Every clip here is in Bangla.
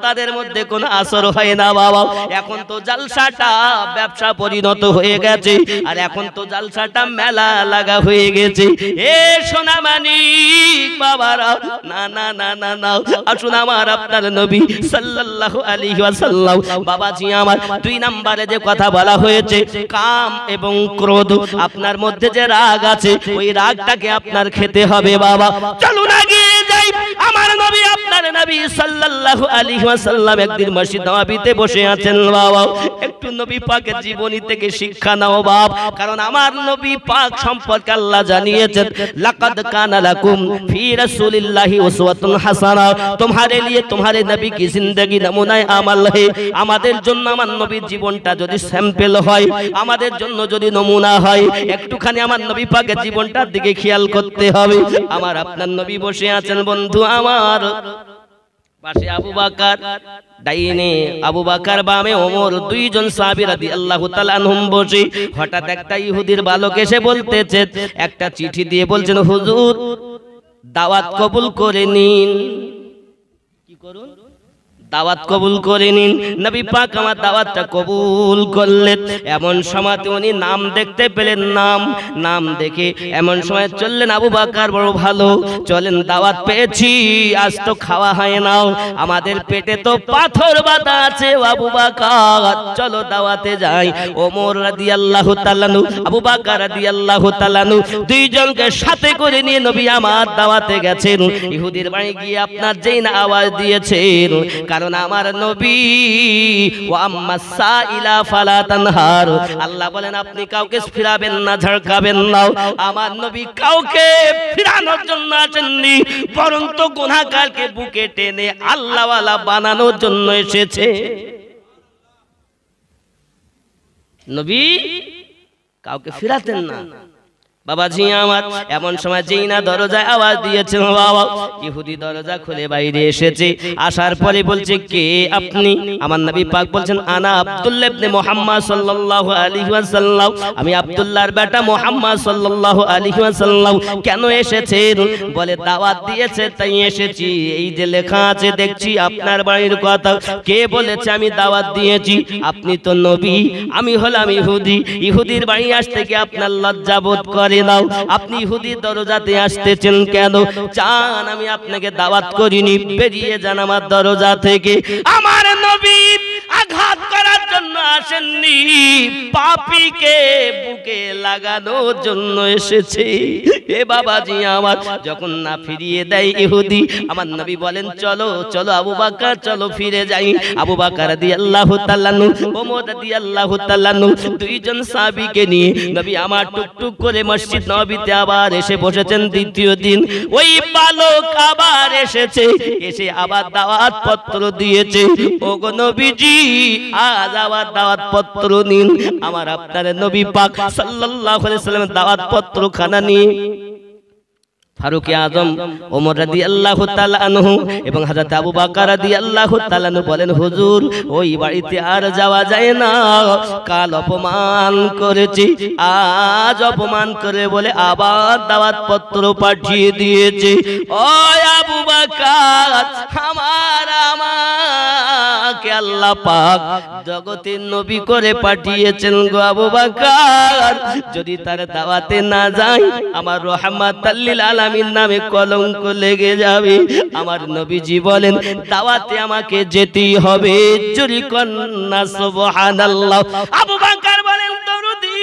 শ্রোতাদের মধ্যে কোনো আসর হয় না বাবা। এখন তো জালসাটা ব্যবসা পরিণত হয়ে গেছে, আর এখন তো জালসাটা মেলা লাগা হয়ে গেছে। এ সোনা মানিক বাবারা, না না না না না, আসুন আমার আপনার নবী সাল্লাল্লাহু আলাইহি ওয়াসাল্লাম। বাবাজি আমার 2 নম্বরে যে কথা বলা হয়েছে, কাম এবং ক্রোধ, আপনার মধ্যে যে রাগ আছে ওই রাগটাকে আপনার খেতে হবে বাবা। চলুন এগিয়ে যাই। আমার নবী আপনার নবী সাল্লাল্লাহু আলাইহি ওয়াসাল্লাম একদিন মসজিদ নববীতে বসে আছেন বাবা। একটু নবী পাকের জীবনী থেকে শিক্ষা নাও বাপ, কারণ আমার নবী পাক সম্পর্কে আল্লাহ জানিয়েছেন, লাকাদ কানা লাকুম ফি রাসূলিল্লাহি উসওয়াতুন হাসানা, তোমারে লিয়ে তোমারে নবী কি জিন্দেগি নমুনায়ে আমাল হে। আমাদের জন্য আমার নবীর জীবনটা যদি স্যাম্পল হয়, আমাদের জন্য যদি নমুনা হয়, একটুখানি আমার নবী পাকের জীবনটার দিকে খেয়াল করতে হবে। আমার আপনার নবী বসে আছেন বন্ধু আমার, পাশে আবু বকর, ডাইনে আবু বকর, বামে ওমর, 2 জন সাহাবী রাদিয়াল্লাহু তাআলা আনহুম বসে। হঠাৎ একটা ইহুদির বালক এসে বলতেছে, একটা চিঠি দিয়ে বলছেন, হুজুর দাওয়াত কবুল করে নিন। কি করুন? দাওয়াত কবুল করে নিন। নবী পাক আমার দাওয়াতটা কবুল করলেন। এমন সময় উনি নাম দেখতে পেলেন, নাম দেখে এমন সময় চললেন, আবু বকর বড় ভালো, চলেন দাওয়াত পেয়েছি, আজ তো খাওয়া হয় না, আমাদের পেটে তো পাথর বাঁধা আছে, আবু বকর চলো দাওয়াতে যাই। ওমর রাদিয়াল্লাহু তাআলা আনহু, আবু বকর রাদিয়াল্লাহু তাআলা আনহু, 2 জনকে সাথে করে নিয়ে নবী আমার দাওয়াতে গেছেন। ইহুদির বাড়ি গিয়ে আপনার যেই না আওয়াজ দিয়েছেন, কারণ আমার নবী ওয়া আম্মাস সাইলা ফালা তানহার, আল্লাহ বলেন আপনি কাউকে ফিরাবেন না, ঝাড়কাবেন না। আমার নবী কাউকে ফিরানোর জন্য আসেননি, বরং তো গুনাহগারকে বুকে টেনে আল্লাহওয়ালা বানানোর জন্য এসেছে। নবী কাউকে ফিরাতেন না বাবাজি আমার। এমন সময় যেই না দরজায় আওয়াজ দিয়েছেন বাবা, ইহুদি দরজা খুলে বাইরে এসেছে। আসার পরে বলছে, কে আপনি? আমার নবী পাক বলছেন, আনা আব্দুল্লাহ ইবনে মুহাম্মদ সাল্লাল্লাহু আলাইহি ওয়াসাল্লাম, আমি আব্দুল্লাহর বেটা মুহাম্মদ সাল্লাল্লাহু আলাইহি ওয়াসাল্লাম। কেন এসেছেন? বলে দাওয়াত দিয়েছে তাই এসেছি। এই যে লেখা আছে দেখছি আপনার বাড়ির কথা, কে বলেছে আমি দাওয়াত দিয়েছি? আপনি তো নবী, আমি হলাম ইহুদি। ইহুদির বাড়ি আসতে কি আপনার লজ্জা বোধ করে নাও? আপনি ইহুদি দরজাতে আসতেছেন কেন? চান আমি আপনাকে দাওয়াত করিনি? বেরিয়ে যান আমার দরজা থেকে। আমার নবী আঘাত করার জন্য আসেননি, পাপীকে বুকে লাগানোর জন্য এসেছে। এ বাবাজি আমার, যখন না ফিরিয়ে দেয় ইহুদি, আমার নবী বলেন, চলো চলো আবু বকর, চলো ফিরে যাই। আবু বকর রাদিয়াল্লাহু তাআলা আনহু, ওমর রাদিয়াল্লাহু তাআলা আনহু, 2 জন সাহাবীকে নিয়ে নবী আমার টুকটুক করে মসজিদ নববীতে আবার এসে বসেছেন। দ্বিতীয় দিন ওই বালক আবার এসেছে, এসে আবার দাওয়াত পত্র দিয়েছে। ওগো নবীজি, আজ আবার দাওয়াত পত্র নিন। আমার আপনার নবী পাক সাল্লাল্লাহু আলাইহি ওয়াসাল্লাম দাওয়াত পত্র খানা নিয়ে ফারুক আজম, ওমর রাদিয়াল্লাহু তাআলা আনহু এবং হযরত আবু বকর রাদিয়াল্লাহু তাআলা আনহু বলেন, হুজুর ওই বাড়িতে আর যাওয়া যায় না, কাল অপমান করেছি, আজ অপমান করে বলে আবার দাওয়াত পত্র পাঠিয়ে দিয়েছে। ও আবু বকর, আমাকে আল্লাহ পাক জগতের নবী করে পাঠিয়েছেন গো আবু বকর, যদি তার দাওয়াতে না যাই আমার রাহমাতাল লিল আলামিন নামে কলঙ্ক লেগে যাবে। আমার নবীজি বলেন, দাওয়াতে আমাকে যেতেই হবে। জোরে কন্না সুবহানাল্লাহ। আবু বকর বলেন, দরুদি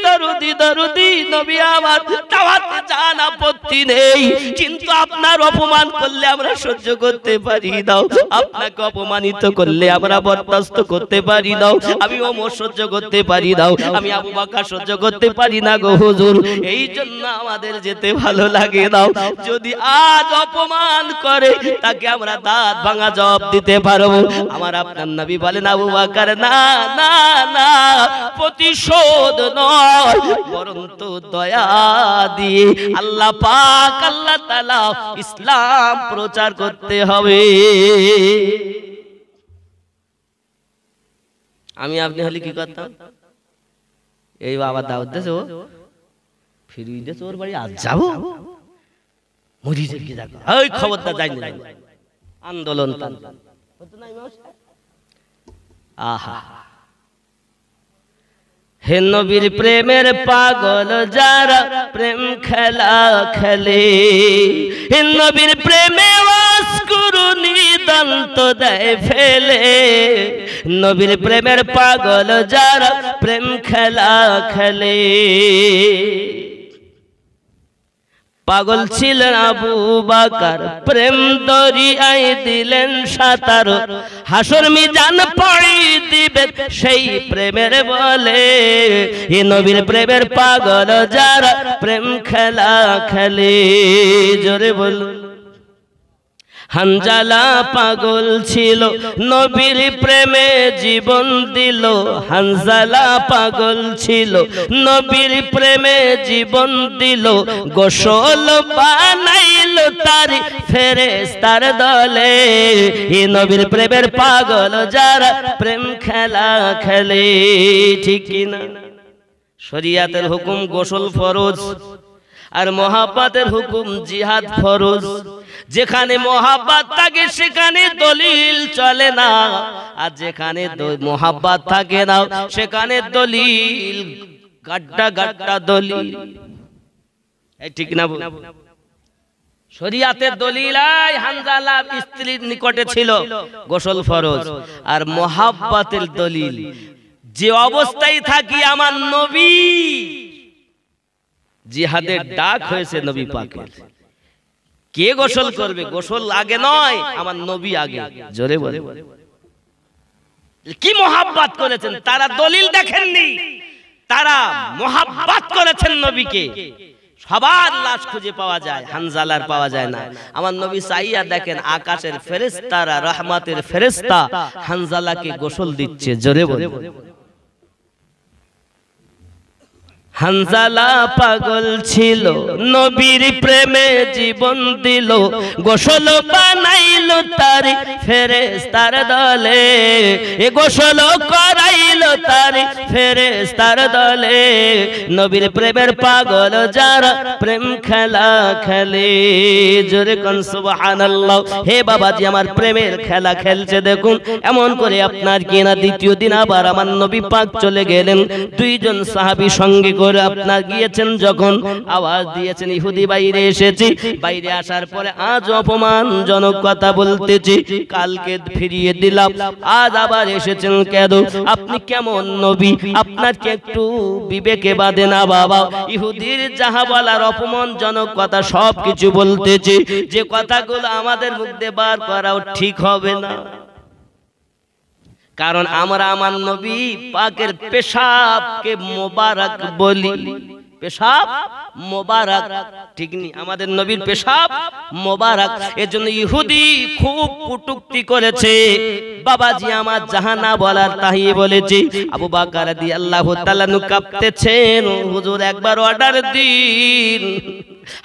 দরুদি দরুদি নবী আমার, দাওয়াতে যান আপত্তি নেই, কিন্তু আপনার অপমান করলে আমরা সহ্য করতে পারি না, আপনাকে অপমানিত করলে আমরা বরদাস্ত করতে পারি না, আমি ওমর সহ্য করতে পারি না, আমি আবু বকর সহ্য করতে পারি না গো হুজুর, এই জন্য আমাদের যেতে ভালো লাগে না। যদি আজ অপমান করে তাকে আমরা দাঁত ভাঙা জবাব দিতে পারবো। আমার আপনার নবী বলেন, আবু বকর না না না, প্রতিশোধ নয়, বরং তো দয়া দিয়ে আল্লাহ পাক আল্লাহ তাআলা ইসলাম প্রচার করতে হবে। আমি আপনি হলে কি করতাম? এই বাবা দাওয়াত দিয়েছে, ও ফিরিয়ে দিয়েছে ওর বাড়ি, আজ যাবো মরিজের কি যাবো, ওই খবরটা যাই না, আন্দোলন আহা, হে নবীর প্রেমের পাগল যারা প্রেম খেলা খেলে, হে নবীর প্রেমে অশ্রুনি দন্ত দেয় ফেলে, নবীর প্রেমের পাগল যারা প্রেম খেলা খেলে। পাগল ছিলেন আবু বকর, প্রেম দরিয়ায় দিলেন সাঁতার, হাসর মিজান পড়ি দিবে সেই প্রেমের বলে, এ নবীর প্রেমের পাগল যারা প্রেম খেলা খেলে। জোরে বলুন। হানজালা পাগল ছিল নবীর প্রেমে জীবন দিল, হানজালা পাগল ছিল নবীর প্রেমে জীবন দিল, গোসল বানাইল তার ফেরেশতার দলে, এ নবীর প্রেমের পাগল যারা প্রেম খেলা খেলে। ঠিক কিনা? শরিয়াতের হুকুম গোসল ফরজ, আর মহাব্বতের হুকুম জিহাদ ফরজ। যেখানে মহাব্বত থাকে সেখানে দলিল চলে না, আর যেখানে মহাব্বত থাকে না সেখানে দলিল গাড্ডা গাড্ডা দলিল। এই ঠিক না? শরিয়াতের দলিল হানজালা স্ত্রীর নিকটে ছিল গোসল ফরজ, আর মহাব্বতের দলিল যে অবস্থায় থাকি আমার নবী জিহাদের ডাক হয়েছে নবী পাকের, কে গোসল করবে? গোসল আগে নয়, আমার নবী আগে। জোরে বলে। কি মহাব্বত করেছেন তারা, দলিল দেখেননি, তারা মহাব্বত করেছেন নবীকে। সবার লাশ খুঁজে পাওয়া যায়, হানজালার পাওয়া যায় না। আমার নবী চাইয়া দেখেন আকাশের ফেরেশতারা, রহমতের ফেরেশতা হানজালাকে গোসল দিচ্ছে। জোরে বলে। হানজালা পাগল ছিল নবীর প্রেমে জীবন দিল, গোসল বানাইল তার ফেরেশতার দলে, এ গোসল করাইল তার ফেরেশতার দলে, নবীর প্রেমের পাগল যারা প্রেম খেলা খেলে। জোরে কোন সুবহানাল্লাহ। হে বাবাজি, আমার প্রেমের খেলা খেলছে দেখুন। এমন করে আপনার কিনা দ্বিতীয় দিন আবার আমার নবী পাক চলে গেলেন, দুইজন সাহাবী সঙ্গে করে আপনার গিয়েছেন, যখন আওয়াজ দিয়েছেন ইহুদি বাইরে এসেছি, বাইরে আসার পরে আজ অপমানজনক কথা বলতেছি, কালকে ফিরিয়ে দিলাম, আজ আবার এসেছেন কেন? আপনি কেমন নবী? আপনার কি একটু বিবেকে বাঁধে না বাবা? ইহুদির যাহা বলার অপমানজনক কথা সব কিছু বলতেছি, যে কথাগুলো আমাদের মুখ দিয়ে বার করাও ঠিক হবে না, কারণ আমরা আমার নবী পাকের পেশাবকে মোবারক বলি। পেশাব মোবারক, ঠিক নি? আমাদের নবীর পেশাব মোবারক। এজন্য ইহুদি খুব কটূক্তি করেছে। বাবাজি আমার জাহানা বলার তাই বলেছি। আবু বকর রাদিয়াল্লাহু তাআলা কাঁপতেছেন, হুজুর একবার অর্ডার দিন।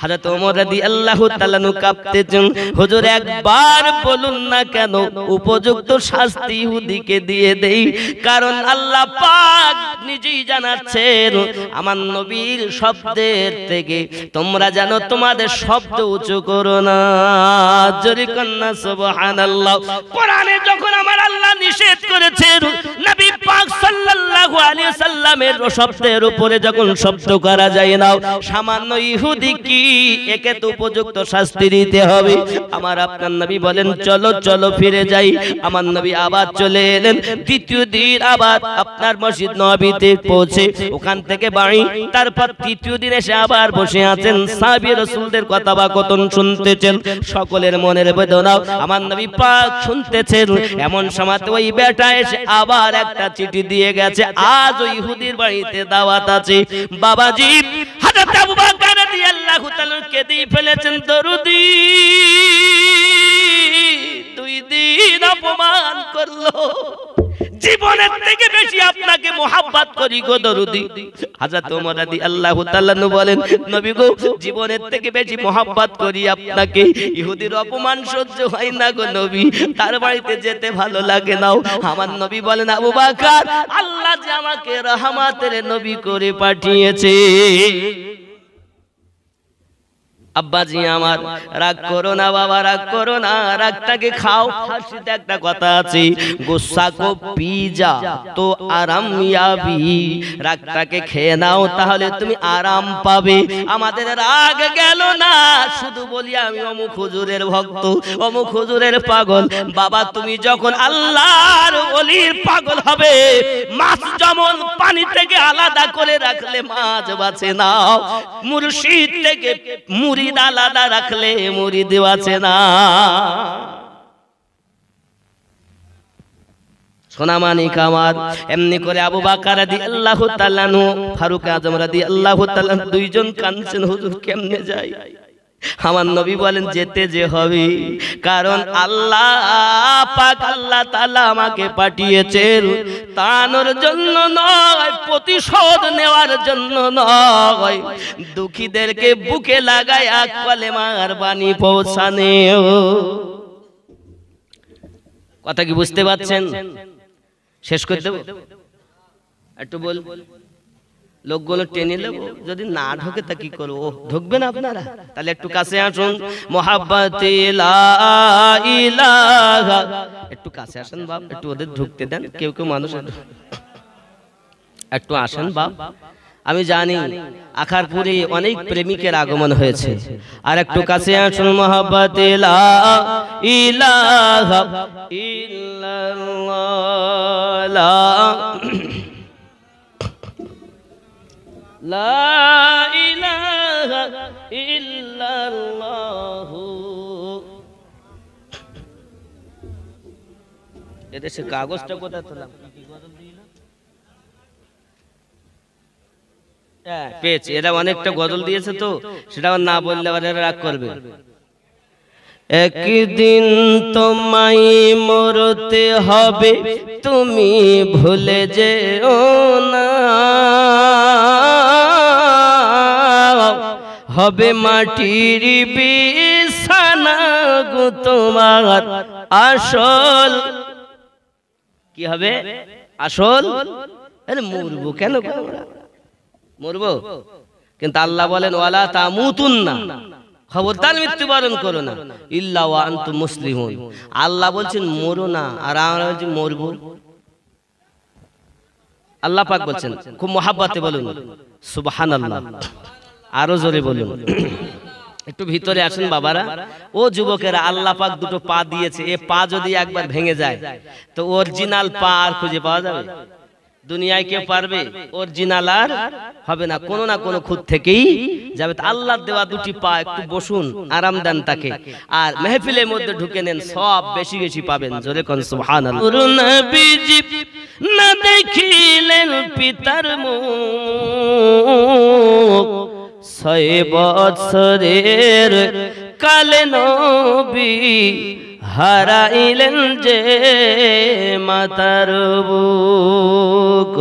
হযরত ওমর রাদিয়াল্লাহু তাআলা কাঁপতেছেন, হুজুর একবার বলুন না কেন, উপযুক্ত শাস্তি ইহুদিকে দিয়ে দেই। কারণ আল্লাহ পাক নিজেই জানাচ্ছেন আমার নবীর শব্দের থেকে তোমরা জানো তোমাদের শব্দ উঁচু করো না। জোরে কন্না সুবহানাল্লাহ। কোরআনে যখন আমার আল্লাহ নিষেধ করেছেন নবী পাক সাল্লাল্লাহু আলাইহি সাল্লামের শব্দের উপরে যখন শব্দ করা যায় না, সামান্য ইহুদি কি একে তো উপযুক্ত শাস্তি দিতে হবে। আমার আপনার নবী বলেন চলো চলো ফিরে যাই। আমার নবী আবার চলে এলেন, দ্বিতীয় দিন আবার আপনার মসজিদ নববীতে পৌঁছে ওখান থেকে বাড়ি, তারপর তৃতীয় দিন এসে আবার বসে আছেন, সাহাবী রাসূলদের কথা বা কথন শুনতেছেন, সকলের মনের বেদনা আমার নবী পাক শুনতেছেন। এমন সময় ওই বেটা এসে আবার একটা চিঠি দিয়ে গেছে, আজ ওই ইহুদির বাড়িতে দাওয়াত আছে। বাবাজি হযরত আবু বকর রাদিয়াল্লাহু তাআলা কেঁদে ফেলেছেন, দরুদি দুই দিন অপমান করলো, জীবনের থেকে বেশি আপনাকে মোহাব্বত করি গো দরুদি। হযরত ওমর রাদিয়াল্লাহু তাআলা বলেন, নবী গো জীবনের থেকে বেশি মোহাব্বত করি আপনাকে, ইহুদির অপমান সহ্য হয় না গো নবী, তার বাড়িতে যেতে ভালো লাগে না। আমার নবী বলেন, আবু বকর আল্লাহ যে আমাকে রহমতের নবী করে পাঠিয়েছে। আব্বাজি আমার, রাগ করো না বাবা, রাগ করো না, রাগটাকে খাও। ফার্সিতে একটা কথা আছে, গুসা কো পি যা তো আরাম ইয়াবি, রাগটাকে খেয়ে নাও তাহলে তুমি আরাম পাবে। আমাদের রাগ গেল না, শুধু বলি আমি অমুক হুজুরের ভক্ত, অমুক হুজুরের পাগল। বাবা তুমি যখন আল্লাহর ওলির পাগল হবে, মাছ যেমন পানি থেকে আলাদা করে রাখলে মাছ বাঁচে না, মুর্শিদ থেকে মুরিদ আলাদা রাখলে মুরিদ বাঁচে না। সোনামানিক আমার, এমনি করে আবু বকর রাদিয়াল্লাহু তাআলা আনহু, ফারুক আযম রাদিয়াল্লাহু তাআলা দুইজন কাঁদছেন, হুজুর কেমনে যাই? আমার নবী বলেন যেতে যে হবে, কারণ আল্লাহ পাক আল্লাহ তাআলা আমাকে পাঠিয়েছেন তানোর জন্য নয়, প্রতিশোধ নেওয়ার জন্য নয়, দুঃখীদেরকে বুকে লাগায় কলেমার বাণী পৌঁছানো। কথা কি বুঝতে পারছেন? শেষ করে দেব, একটু বল। লোকগুলো টেনে নেব, যদি না ঢোকে তা কি করবো? ঢুকবে না আপনারা? তাহলে একটু কাছে আসুন। মুহাব্বতে লা ইলাহা, একটু কাছে আসেন বাপ, একটু ওদের ঢুকতে দেন। কেউ কেউ মানুষ একটু আসেন বাপ। আমি জানি আখারপুরে অনেক প্রেমিকের আগমন হয়েছে, আর একটু কাছে আসুন। মুহাব্বতে লা ইলাহা ইল্লাল্লাহ, লা ইলাহা ইল্লাল্লাহ। এদেশে কাগজটা কোথায় তোলাম? পেয়েছি, এরা অনেকটা গজল দিয়েছে তো, সেটা না বললে আবার রাগ করবে। একদিন তোমায় মরতে হবে, তুমি ভুলে যেও না, হবে মাটির বিছানা গো তোমার আসল। কি হবে? আসল। আরে মরবো কেন? মরবো, কিন্তু আল্লাহ বলেন ওয়ালা তামুতুন্না, খবরদার মৃত্যুবরণ করো না, ইল্লা ওয়া আনতুম মুসলিমুন। আল্লাহ বলছেন মরো না, আর আমরা বলছি মরবো। আল্লাহ পাক বলছেন, খুব মহাব্বতে বলুন সুবহানাল্লাহ, আরো জোরে বলুন। একটু ভিতরে আসেন বাবারা, ও যুবকেরা, আল্লাহ পাক দুটো পা দিয়েছে, এ পা যদি একবার ভেঙে যায় তো অরিজিনাল পা আর খুঁজে পাওয়া যাবে? দুনিয়ায় কেউ পারবে? অরিজিনাল আর হবে না, কোনো না কোনো খুদ থেকেই যাবে। আল্লাহর দেওয়া দুটি পা, একটু বসুন, আরাম দেন তাকে, আর মেহফিলের মধ্যে ঢুকে নেন, সব বেশি বেশি পাবেন। জোরে কোন সুবহানাল্লাহ। নবীজি না দেখিলেন পিতার মুখ, 6 বছরের কালে নবী হারাইলেন যে মাতার বুক।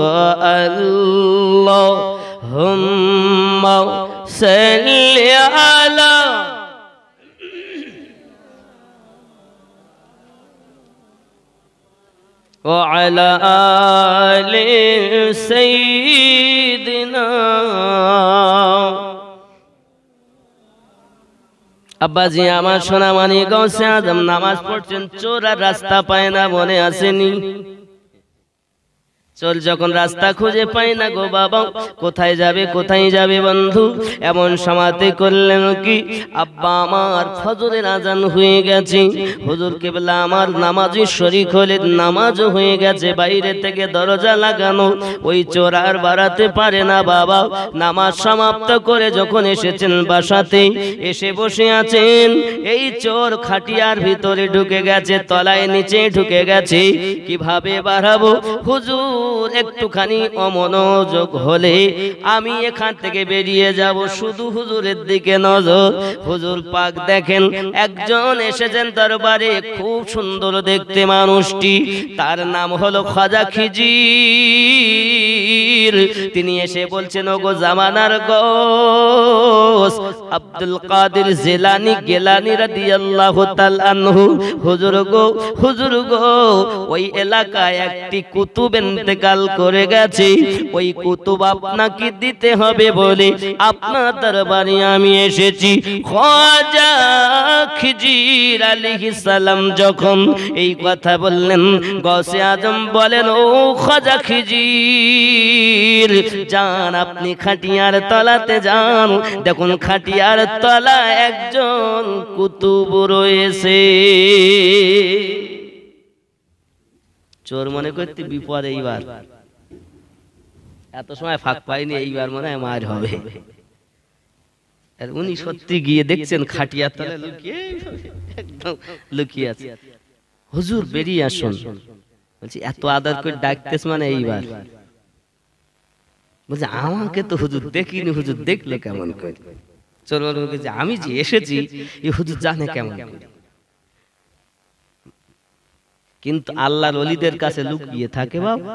আল্লাহুম্মা সাল্লি আলা ওয়া আলা আলি সাইয়্যিদিনা। আব্বাজি আমার সোনামানি গৌসে আজম নামাজ পড়ছেন, চোর আর রাস্তা পায় না, মনে আসেনি? চোর যখন রাস্তা খুঁজে পায় না গো বাবা, কোথায় যাবে কোথায় যাবে বন্ধু, এমন সমাতে করলেন কি, আব্বা আমার ফজরের আজান হয়ে গেছে, হুজুর কেবলা আমার নামাজি শরীক হলে, নামাজ হয়ে গেছে, বাইরে থেকে দরজা লাগানো, ওই চোর আর বাড়াতে পারে না বাবা। নামাজ সমাপ্ত করে যখন এসেছেন বাসাতে, এসে বসে আছেন, এই চোর খাটিয়ার ভিতরে ঢুকে গেছে, তলায় নিচে ঢুকে গেছে, কিভাবে বাড়াবো হুজুর? একটুখানি অমনোযোগ হলে আমি এখান থেকে বেরিয়ে যাব, শুধু হুজুরের দিকে নজর। হুজুর পাক দেখেন একজন এসেছেন দরবারে, খুব সুন্দর দেখতে মানুষটি, তার নাম হলো খাজা খিজির। তিনি এসে বলছেন, ওগো জামানার গৌস আব্দুল কাদের জিলানী গিলানী রাদিয়াল্লাহু তাআলা আনহু, হুজুর গো, হুজুর গো, ওই এলাকায় একটি কুতুব ইন্তেকাল করে গেছে, ওই কুতুব আপনাকে দিতে হবে বলে আপনার দরবারে আমি এসেছি। খাজা খিজির আলাইহিস সালাম যখন এই কথা বললেন, গৌসে আজম বলেন, ও খাজা খিজির যান, আপনি খাটিয়ার তলাতে যান, দেখুন খাটিয়ার তলা একজন কুতুব রয়েছে। চোর মনে করতে বিপদ, এইবার এত সময় ফাঁক পাইনি, এইবার মনে হয় মার হবে। আর উনি সত্যি গিয়ে দেখছেন খাটিয়ার তলায় লুকিয়ে, একদম লুকিয়ে আছে। হুজুর বেরিয়ে আসুন। বলছি এত আদর করে ডাকতেছ মানে এইবার? বলছে আমাকে তো হুজুর দেখিনি, হুজুর দেখলে কেমন করে? চোর বলছে আমি যে এসেছি এই হুজুর জানে কেমন করে। কিন্তু আল্লাহর ওলিদের কাছে লুকিয়ে থাকে বাবা।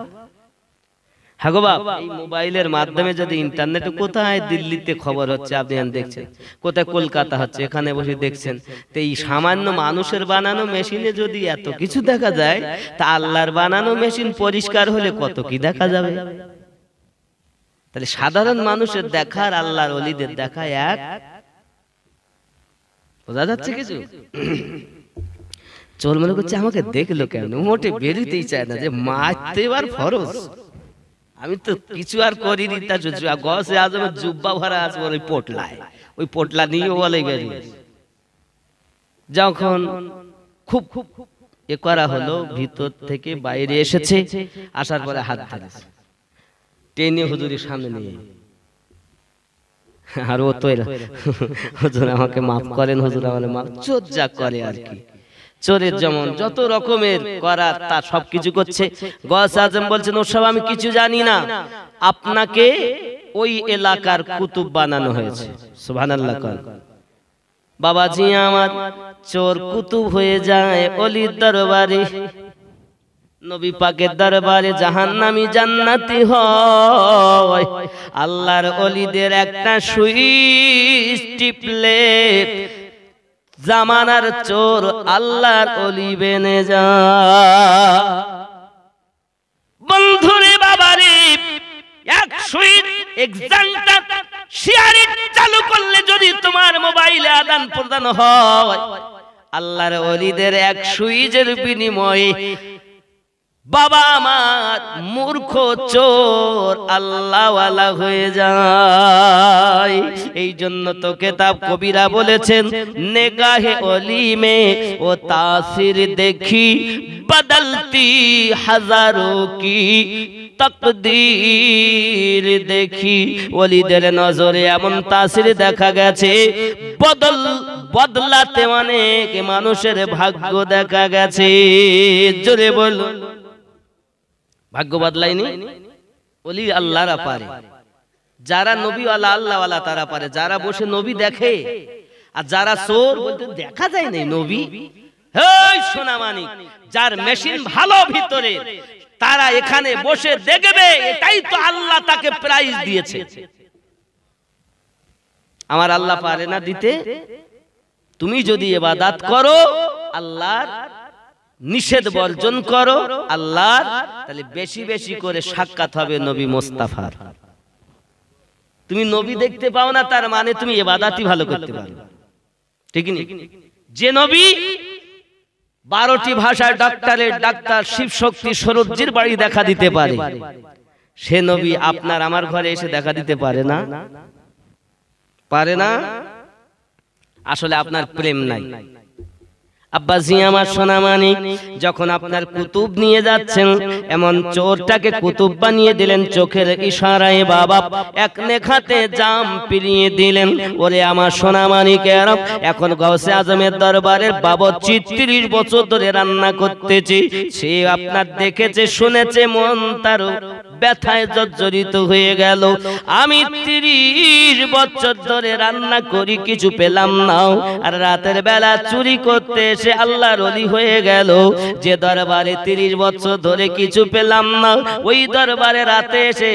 হ্যাঁ গো বাবা, এই মোবাইলের মাধ্যমে যদি ইন্টারনেটে কোথায় দিল্লিতে খবর হচ্ছে আপনি দেখছেন, কোথায় কলকাতা হচ্ছে, এখানে বসে দেখছেন। তো এই সামান্য মানুষের বানানো মেশিনে যদি এত কিছু দেখা যায়, তা আল্লাহর বানানো মেশিন পরিষ্কার হলে কত কি দেখা যাবে। তাহলে সাধারণ মানুষের দেখা আর আল্লাহর ওলিদের দেখা এক, বোঝা যাচ্ছে কিছু? চোর মনে করছে আমাকে দেখলো কেন, মোটে বেরোতেই চায় না, যে মারতে এবার ফরজ, আমি তো কিছু আর করিনি। তা গসে আজমের জুব্বা ভরা আছে ওই পোটলায়, ওই পোটলা নিয়ে বলে বেরিয়ে। যখন খুব এ করা হলো, ভিতর থেকে বাইরে এসেছে, আসার পরে হাত ধরেছে, টেনে হুজুরের সামনে নিয়ে। আর ও তো হুজুর আমাকে মাফ করেন, হুজুর আমাকে মাফ, চোর যা করে আর কি, চোরের যেমন যত রকমের করার তা সবকিছু করছে। গস আজম বলছেন, ওসব আমি কিছু জানি না, আপনাকে ওই এলাকার কুতুব বানানো হয়েছে। সুবহানাল্লাহ। বাবাজি আমার চোর কুতুব হয়ে যায় ওলির দরবারে, নবী পাকের দরবারে জাহান্নামী জান্নাতি হয়। আল্লাহর ওলিদের একটা সুইচ টিপলে জামানার চোর আল্লাহর ওলি বেনে যায়। বন্ধুরে বাবারে, এক সুইচ এক ঘন্টা শেয়ারিং চালু করলে যদি তোমার মোবাইলে আদান প্রদান হয়, আল্লাহর ওলিদের এক সুইচের বিনিময়ে বাবা আমার মূর্খ চোর আল্লাহওয়ালা হয়ে যায়। এই জন্য তো কিতাব কবিরা বলেছেন, নেগাহে ওলি মে ও তাসির দেখি বদলতি হাজারো কি তকদীর দেখি। ওলিদের নজরে এমন তাসির দেখা গেছে, বদলাতে অনেক মানুষের ভাগ্য দেখা গেছে। জোরে বলুন, ভাগ্য বদলায়নি? ওলি আল্লাহরা পারে, যারা নবীওয়ালা আল্লাহওয়ালা তারা পারে, যারা বসে নবী দেখে। আর যারা চোর বলতে দেখা যায় না নবী, এই সোনা মানিক, যার মেশিন ভালো ভিতরে, তারা এখানে বসে দেখবে, এটাই তো আল্লাহ তাকে প্রাইজ দিয়েছে। আমার আল্লাহ পারে না দিতে? তুমি যদি ইবাদত করো, আল্লাহর নিষেধ বর্জন করো আল্লাহর, তাহলে বেশি বেশি করে সাক্ষাৎ হবে নবী মুস্তাফার। তুমি নবী দেখতে পাও না, তার মানে তুমি ইবাদতই ভালো করতে পারো, ঠিক না? যে নবী 12টি ভাষায় ডাক্তারের ডাক্তার শিব শক্তি সরোজির বাড়ি দেখা দিতে পারে, সে নবী আপনার আমার ঘরে এসে দেখা দিতে পারে না? পারে না। আসলে আপনার প্রেম নাই। আব্বাসি আমার সোনামানি, যখন আপনার কুতুব নিয়ে যাচ্ছেন, এমন চোরটাকে কুতুব বানিয়ে দিলেন চোখের ইশারায়। বাবা এক নেখাতে জাম পিরিয়ে দিলেন। ওরে আমার সোনামানিকেরা, এখন গাউসে আজমের দরবারের বাবদ ৩০ বছর ধরে রান্না করতেছি, সে আপনার দেখেছে শুনেছে, মন তার ব্যথায় জর্জরিত হয়ে গেল। আমি ৩০ বছর ধরে রান্না করি, কিছু পেলাম না, আর রাতের বেলা চুরি করতে এসে আল্লাহর ওলি হয়ে গেল। যে দরবারে 30 বছর ধরে কিছু পেলাম না, ওই দরবারে রাতে এসে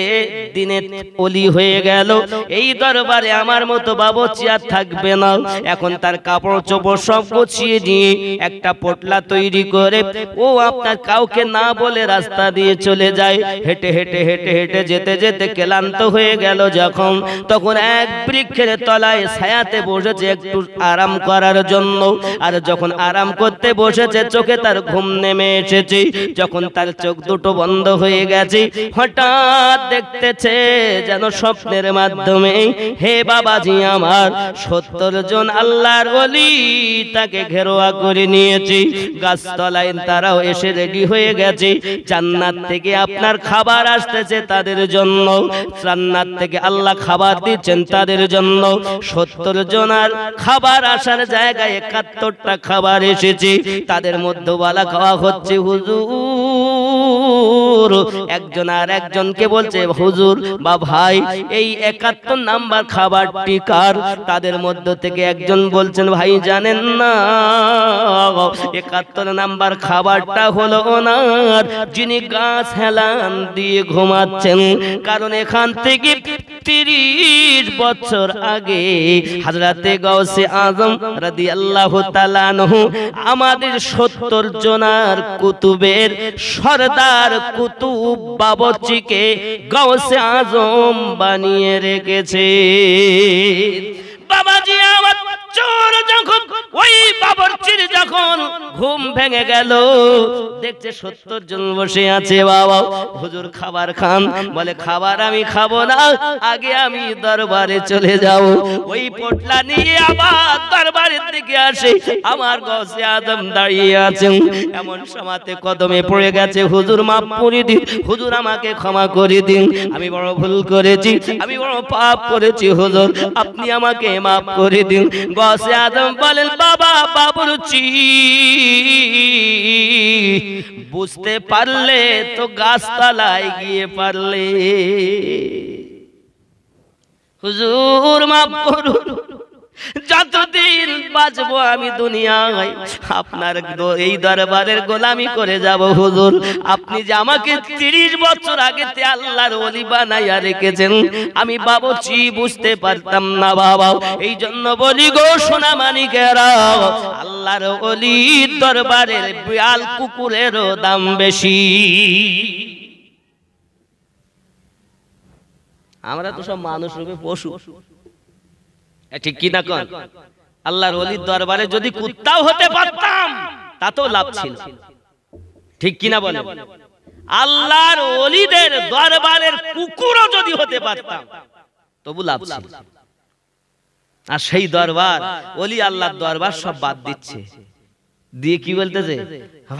দিনে ওলি হয়ে গেল। এই দরবারে আমার মতো বাবুর্চি আর থাকবে না। এখন তার কাপড় চোপড় সব গুছিয়ে নিয়ে একটা পোটলা তৈরি করে ও আপনার কাউকে না বলে রাস্তা দিয়ে চলে যায়। হেঁটে হেঁটে হেঁটে হেঁটে যেতে যেতে ক্লান্ত হয়ে গেল যখন, তখন এক বৃক্ষের তলায় ছায়াতে বসেছে একটু আরাম করার জন্য। আর যখন আরাম করতে বসেছে চোখে তার ঘুম নেমে এসেছে। যখন তার চোখ দুটো বন্ধ হয়ে গেছে, হঠাৎ দেখতেছে যেন স্বপ্নের মাধ্যমে, হে বাবাজি আমার 70 জন আল্লাহর ওলি তাকে ঘেরোয়া করে নিয়েছে। গাছতলায় তারাও এসে রেডি হয়ে গেছে। জান্নাত থেকে আপনার খাবার আসতেছে তাদের জন্য, জান্নাত থেকে আল্লাহ খাবার দিচ্ছেন তাদের জন্য। 70 জনের খাবার আসার জায়গায় 71টা খাবার এসেছে। তাদের মধ্যে বলা খাওয়া হচ্ছে হুজুর। একজন আর একজনকে বলছে হুজুর বা ভাই, এই 71 নাম্বার খাবারটি কার? তাদের মধ্য থেকে একজন বলছেন ভাই জানেন না, 71 নাম্বার খাবারটা হলো ওনার, যিনি গাছ হেলান দিয়ে ঘুমাচ্ছেন। কারণ এখান থেকে 30 বছর আগে হযরতে গাউসে আজম রাদিয়াল্লাহু তাআলা আনহু আমাদের 70 জনার কুতুবের সরদার কুতুব বাবুর্চিকে গাউসে আজম বানিয়ে রেখেছে। বাবাজি আমার চোর যখন ওই বাবুর্চির যখন ঘুম ভেঙে গেল, দেখছে 70 জন বসে আছে। বাবা হুজুর খাবার খান। বলে খাবার আমি খাবো না, আগে আমি দরবারে চলে যাও। ওই পোটলা নিয়ে আবার দরবারের দিকে আসে। আমার গাউসে আজম দাঁড়িয়ে আছেন। এমন সময়তে কদমে পড়ে গেছে, হুজুর মাফ করে দিন, হুজুর আমাকে ক্ষমা করে দিন, আমি বড় ভুল করেছি, আমি বড় পাপ করেছি, হুজুর আপনি আমাকে মাফ করে দিন। গাউসে আজম বলেন বাবা বাবুর্চি, বুঝতে পারলে তো গাছতলায় গিয়ে পারলে। হুজুর মাফ করুন, যতদিন বাঁচবো আমি দুনিয়ায় আপনার এই দরবারের গোলামি করে যাব। হুজুর আপনি যে আমাকে 30 বছর আগে আল্লাহর ওলি বানাইয়া রেখেছেন, আমি বাবুর্চি বুঝতে পারতাম না বাবা। এই জন্য বলি গো সোনা মানিকেরা, আল্লাহর ওলির দরবারের বিড়াল কুকুরেরও দাম বেশি। আমরা তো সব মানুষ রূপে পশু, ঠিক কি না কোন? আল্লাহর ওলির দরবারে যদি কুত্তাও হতে পারতাম তাতেও লাভ ছিল, ঠিক কি না বলে? আল্লাহর ওলিদের দরবারের কুকুরও যদি হতে পারতাম তবু লাভ ছিল। আর সেই দরবার ওলি আল্লাহর দরবার সব বাদ দিচ্ছে, দিয়ে কি বলতেছে,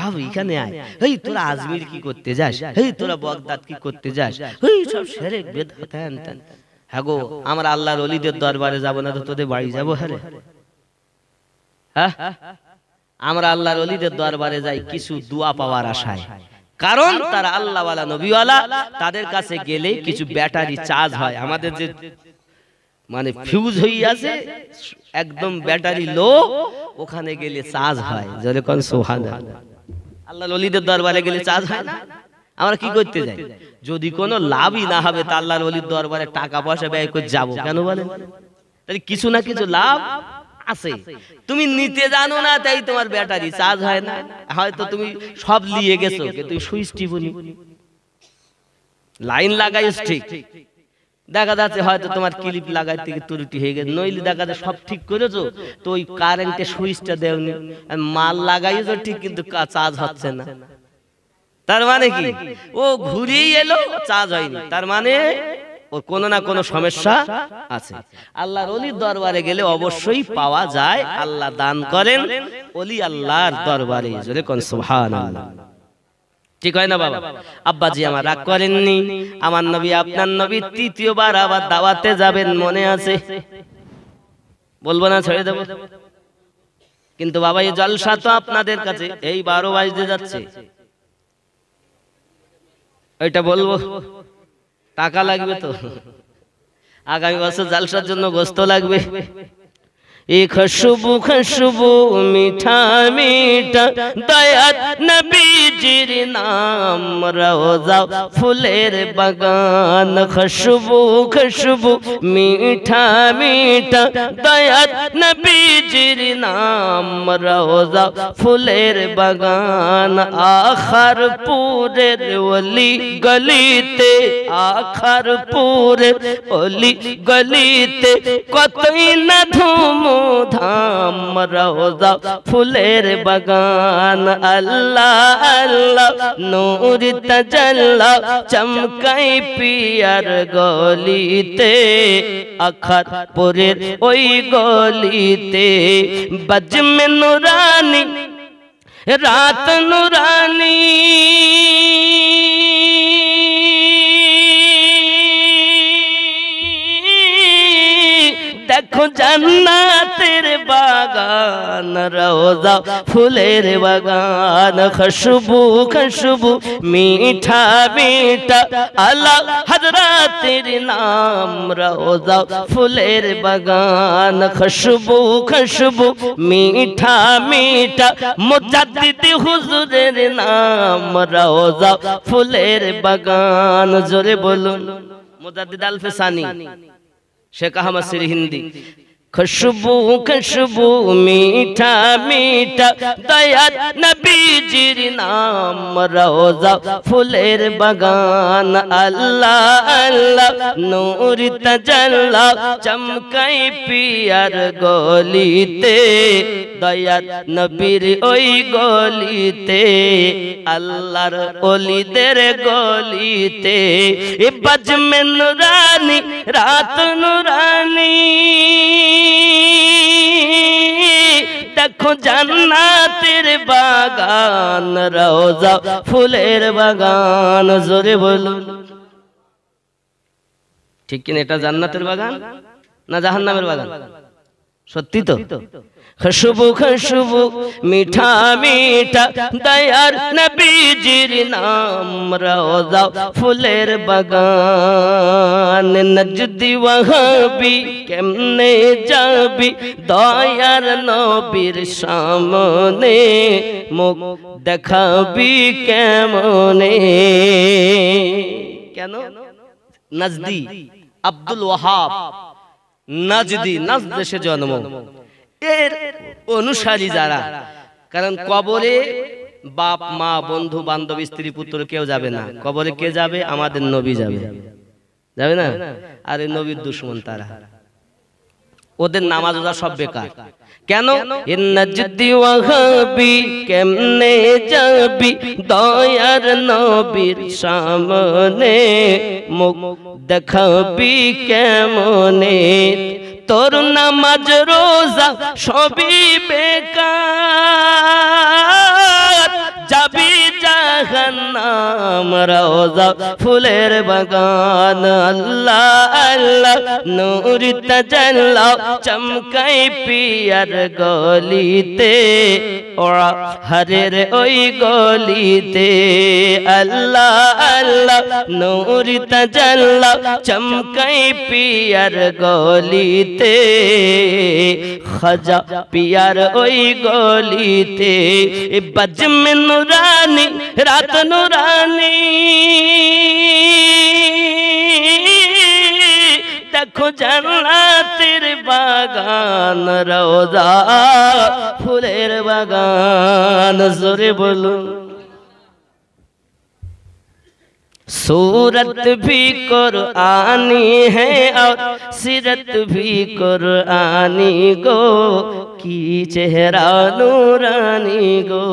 বাবু এখানে আয়, এই তোরা আজমির কি করতে যাস, এই তোরা বগদাদ কি করতে যাস, এই সব শিরক বিদআত হ্যান ত্যান। হ্যাঁ গো, আমরা আল্লাহর ওলিদের দরবারে যাব না তো তোদের বাড়ি যাবো? হ্যাঁ, আমরা আল্লাহর ওলিদের দরবারে যাই কিছু দোয়া পাওয়ার আশায়, কারণ তারা আল্লাহওয়ালা নবীওয়ালা, তাদের কাছে গেলে কিছু ব্যাটারি চার্জ হয়। আমাদের যে মানে ফিউজ হয়ে আছে একদম ব্যাটারি লো, ওখানে গেলে চার্জ হয়। জোরে কোন সুবহানাল্লাহ। আল্লাহর ওলিদের দরবারে গেলে চার্জ হয় না। আমরা কি করতে যাই? যদি কোনো লাভই না হবে তা আল্লাহর ওলির দরবারে টাকা পয়সা ব্যয় করে যাব কেন বলেন? তাহলে কিছু না কিছু লাভ আছে। তুমি নিতে জানো না তাই তোমার ব্যাটারি চার্জ হয় না। হয়তো তুমি সব নিয়ে গেছো, কিন্তু সুইচ টিপুনি, লাইন লাগাইছ ঠিক, দেখা যাচ্ছে হয়তো তোমার ক্লিপ লাগাইতে ত্রুটি হয়ে গেছে, নইলে দেখা যাচ্ছে সব ঠিক করেছো তো ওই কারেন্টের সুইচটা দেওনি, মাল লাগাইছো ঠিক কিন্তু চার্জ হচ্ছে না। তার মানে কি ও ঘুরিয়ে এলো, চার্জ হয়নি, তার মানে ওর কোনো না কোনো সমস্যা আছে। আল্লাহর ওলির দরবারে গেলে অবশ্যই পাওয়া যায়, আল্লাহ দান করেন ওলি আল্লাহর দরবারে। জোরে কোন সুবহানাল্লাহ। ঠিক হয় না বাবা? আব্বাজি আমার রাগ করেননি, আমার নবী আপনার নবী তৃতীয়বার আবার দাওয়াতে যাবেন, মনে আছে? বলবো না, ছেড়ে দেব? কিন্তু বাবা এই জলসা তো আপনাদের কাছে এই 12 বাজতে যাচ্ছে, ওইটা বলবো, টাকা লাগবে তো, আগামী বছর জলসার জন্য গোস্ত লাগবে, एक खुशबू खुशबू मीठा मीठा दयात नबीजिर नाम रोजा फुलेर बागान खुशबू खुशबू मीठा मीठा दयात नबीजिर नाम रोजा फुलेर बागान आखर पूरेर ओली गलीते आखर पूरेर ओली गलीते कतई ना धूम धाम रोजा फुलेर बागान अल्लाह अल्लाह नूर तजल्ला चमकाई पियार गलीते अखर पुरेर ओई गलीते बज में नूरानी रात नूरानी देखो जन्नतेर बागान रोजा फुलेर बागान खुशबू खुशबू मीठा मीठा आला हजरतेर नाम रोजा फुलेर बागान खुशबू खुशबू मीठा मीठा मुजद्दिद हुजूरेर नाम रोजा फुलेर बागान जोरे बोलुन मुजद्दिद अल्फसानी शेख अहमद सिर हिंदी खुशबू खुशबू मीठा मीठा दयात नबीजिर नाम रोजा फुलेर बागान अल्लाह अल्लाह नूर तजल्ला चमकाई पियार गलीते दयात नबीर ओई गलीते अल्लाहर ओलीदेर गलीते ए बज में नूरानी रात नूरानी देखो जन्नतेर बागान रोजा फुलेर बागान जोरे बोलुन ठीक किना এটা জান্নাতের বাগান না জাহান্নামের বাগান সত্যি তো खुशबू खुशबू मीठा मीठा दयार नबीजिर नाम रोजा फुलेर बागान नजदी वहाबी केमने जाबी दयार नबीर सामने मुख देखाबी केमने केन नजदी अब्दुल वहाब नजदी नजद देशे जन्म এর অনুসারী যারা কারণ কবরে বাপ মা বন্ধু বান্ধব স্ত্রী পুত্র কেউ যাবে না কবরে কে যাবে আমাদের নবী যাবে যাবে না আর এই নবীর দুশমন তারা ওদের নামাজ রোজা সব বেকার কেন ইন্নাজদি ওয়াহাবি কেমনে যাবি দয়ার নবীর সামনে মুখ দেখাবি কেমনে তোর নামাজ রোজা সবই বেকার যাবি জাহান্নাম রোজা ফুলের বাগান আল্লাহ আল্লাহ নূর তাজাল্লা চমকাই পিয়ার গলিতে ওরা হরের ওই গলিতে আল্লাহ আল্লাহ নূর তাজাল্লা চমকাই পিয়ার গলিতে খাজা পিয়ার ওই গলিতে বজ में नूरानी रात नूरानी देखो जन्नतेर बागान रोजा फुलेर बागान जोरे बोलुन सूरत भी कुरआनी है और सीरत भी कुरआनी गो की चेहरा नूरानी गो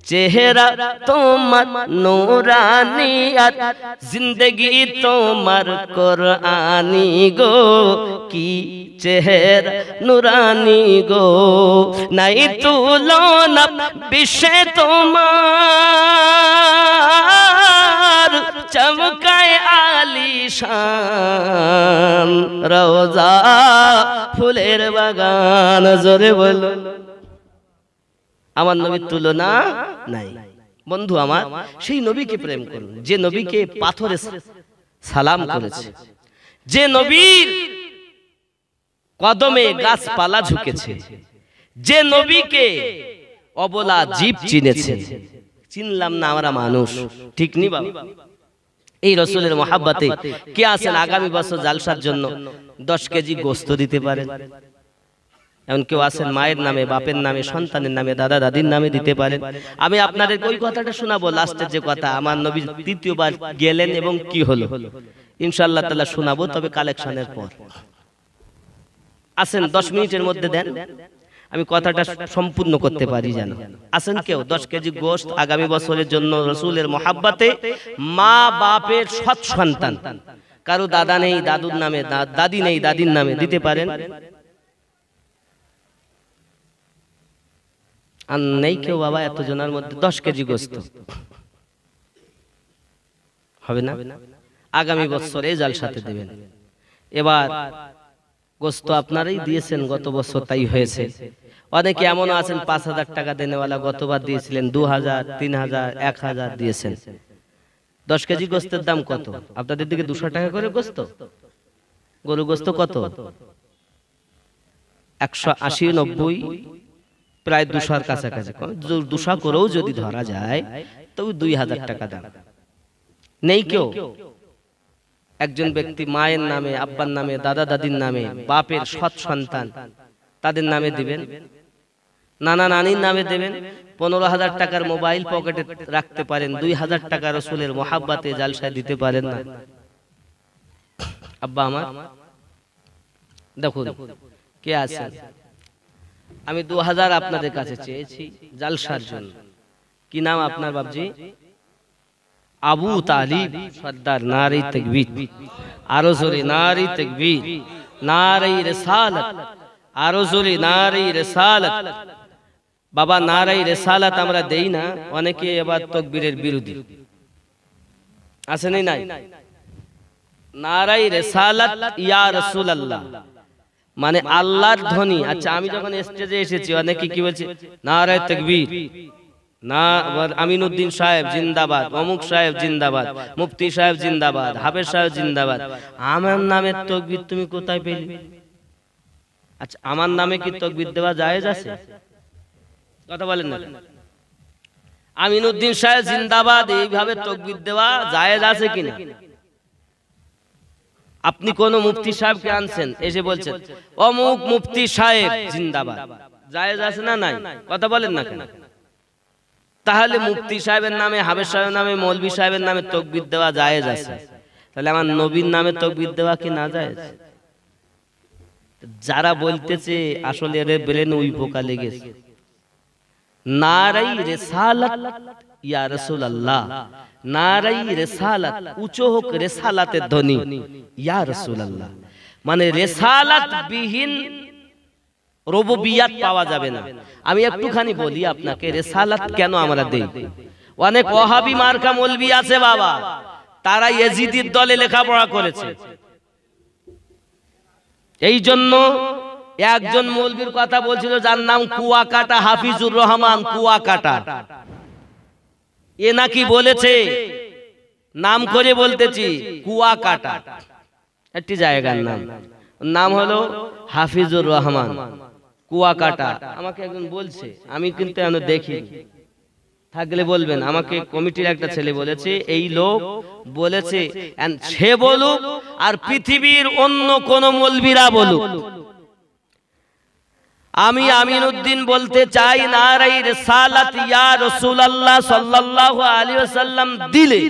चेहरा तोमार नूरानियत जिंदगी तोमार कुरआनी गो की चेहरा नूरानी गो नहीं तुलना विषय तोमार चमकाए आलीशान रोजा फुलेर बागान जोरे बोलो আমার নবীর তুলনা নাই বন্ধু আমার সেই নবীকে প্রেম করুন যে নবীকে পাথরে সালাম করেছে যে নবীর কদমে গাছপালা ঝুঁকেছে, যে নবীকে অবলা জীব চিনেছে। চিনলাম না আমরা মানুষ, ঠিক নি বাবা? এই রসুলের মহাব্বতে কে আছেন আগামী বছর জালসার জন্য 10 কেজি গোস্ত দিতে পারেন? এমন কেউ আছেন মায়ের নামে, বাপের নামে, সন্তানের নামে, দাদা দাদির নামে দিতে পারেন? আমি আপনাদের ওই কথাটা শোনাবো, লাস্টের যে কথা, আমার নবী তৃতীয়বার গেলেন এবং কি হলো ইনশাআল্লাহ তাআলা শোনাবো, তবে কালেকশনের পর। আসেন 10 মিনিটের মধ্যে দেন, আমি কথাটা সম্পূর্ণ করতে পারি জানো। আসেন কেউ 10 কেজি গোশত আগামী বছরের জন্য রসুলের মহাব্বতে, মা বাপের সৎ সন্তান, কারো দাদা নেই দাদুর নামে, দাদি নেই দাদির নামে, দিতে পারেন? আর নেই কেউ বাবা এত জনের মধ্যে 10 কেজি গোশত হবে না? আগামী বছরে জালসাতে দেবেন। এবার গোশত আপনারাই দিয়েছেন, গত বছর তাই হয়েছে। অনেকে এমন আছেন 5000 টাকা দেনেওয়ালা, গতবার দিয়েছিলেন 2000, 3000, 1000 দিয়েছেন। 10 কেজি গোশতের দাম কত? আপনাদের দিকে 200 টাকা করে গোশত। গরু গোশত কত? 180, 90, প্রায় 200-র কাছাকাছি। 200 করেও যদি ধরা যায় তবে 2000 টাকা দাম। নেই কেউ একজন ব্যক্তি মায়ের নামে, আব্বার নামে, দাদা দাদির নামে, বাপের সৎ সন্তান, তাদের নামে দিবেন, নানা নানির নামে দেবেন। 15,000 টাকার মোবাইল পকেটে রাখতে পারেন, 2000 টাকা রসুলের মহাব্বতে জালসায় দিতে পারেন না? আব্বা আমার দেখুন কে আছেন, আমি 2000 আপনাদের কাছে চেয়েছি জালসার জন্য। কি নাম আপনার বাবজি? আবু তালিব সর্দার। নারে তাকবীর, আরো জোরে নারে তাকবীর, নারে রিসালাত, আরো জোরে নারে রিসালাত। বাবা নারে রিসালাত আমরা দেই না, অনেকে এবার তাকবীরের বিরোধী আছেন নাই? নারে রিসালাত ইয়া রাসূলুল্লাহ মানে আল্লাহর ধ্বনি। আচ্ছা আমি যখন স্টেজে এসেছি অনেকে কি বলছে? নারে তাকবীর, না আমিনউদ্দিন সাহেব জিন্দাবাদ, অমুক সাহেব জিন্দাবাদ, মুফতি সাহেব জিন্দাবাদ, হাফেজ সাহেব জিন্দাবাদ। আমার নামের তাকবীর তুমি কোথায় পেলে? আচ্ছা আমার নামে কি তাকবীর দেওয়া জায়েজ আছে? কথা বলেন না। আমিনউদ্দিন সাহেব জিন্দাবাদ এইভাবে তাকবীর দেওয়া জায়েজ আছে কিনা? আপনি কোন মুফতি সাহেবকে আনছেন, এসে বলছেন অমুক মুফতি সাহেব জিন্দাবাদ, জায়েজ আছে না নাই? কথা বলেন না কেন? তাহলে মুফতি সাহেবের নামে, হাফেজ সাহেবের নামে, মৌলভী সাহেবের নামে তাকবীর দেওয়া জায়েজ আছে, তাহলে আমার নবীর নামে তাকবীর দেওয়া কি না জায়েজ? যারা বলতেছে আসলে এর ব্রেন ওই পোকা লেগেছে। নারাই রিসালাত ইয়া রাসূলুল্লাহ, নারাই রিসালাত, উঁচু হোক রিসালাতের ধ্বনি ইয়া রাসূলুল্লাহ, মানে রিসালাত বিহীন রুবুবিয়াত পাওয়া যাবে না। আমি একটুখানি বলি আপনাকে, রিসালাত কেন আমরা দেই? অনেক ওয়াহাবি মার্কা মৌলভী আছে বাবা, তারা ইয়াজিদির দলে লেখাপড়া করেছে। এই জন্য একজন মৌলভীর কথা বলছিল যার নাম কুয়াকাটা হাফিজুর রহমান, কুয়াকাটা। এ নাকি বলেছে, নাম করে বলতেছি, কুয়াকাটা একটি জায়গার নাম, নাম হলো হাফিজুর রহমান কুয়াকাটা। আমাকে একজন বলছে, আমি কিন্তু এখনো দেখি, থাকলে বলবেন। আমাকে কমিটির একটা ছেলে বলেছে, এই লোক বলেছে, সে বলুক আর পৃথিবীর অন্য কোন মৌলভীরা বলুক, আমি আমিনউদ্দিন বলতে চাই নারে রিসালাত ইয়া রাসূলুল্লাহ সাল্লাল্লাহু আলাইহি ওয়াসাল্লাম দিলে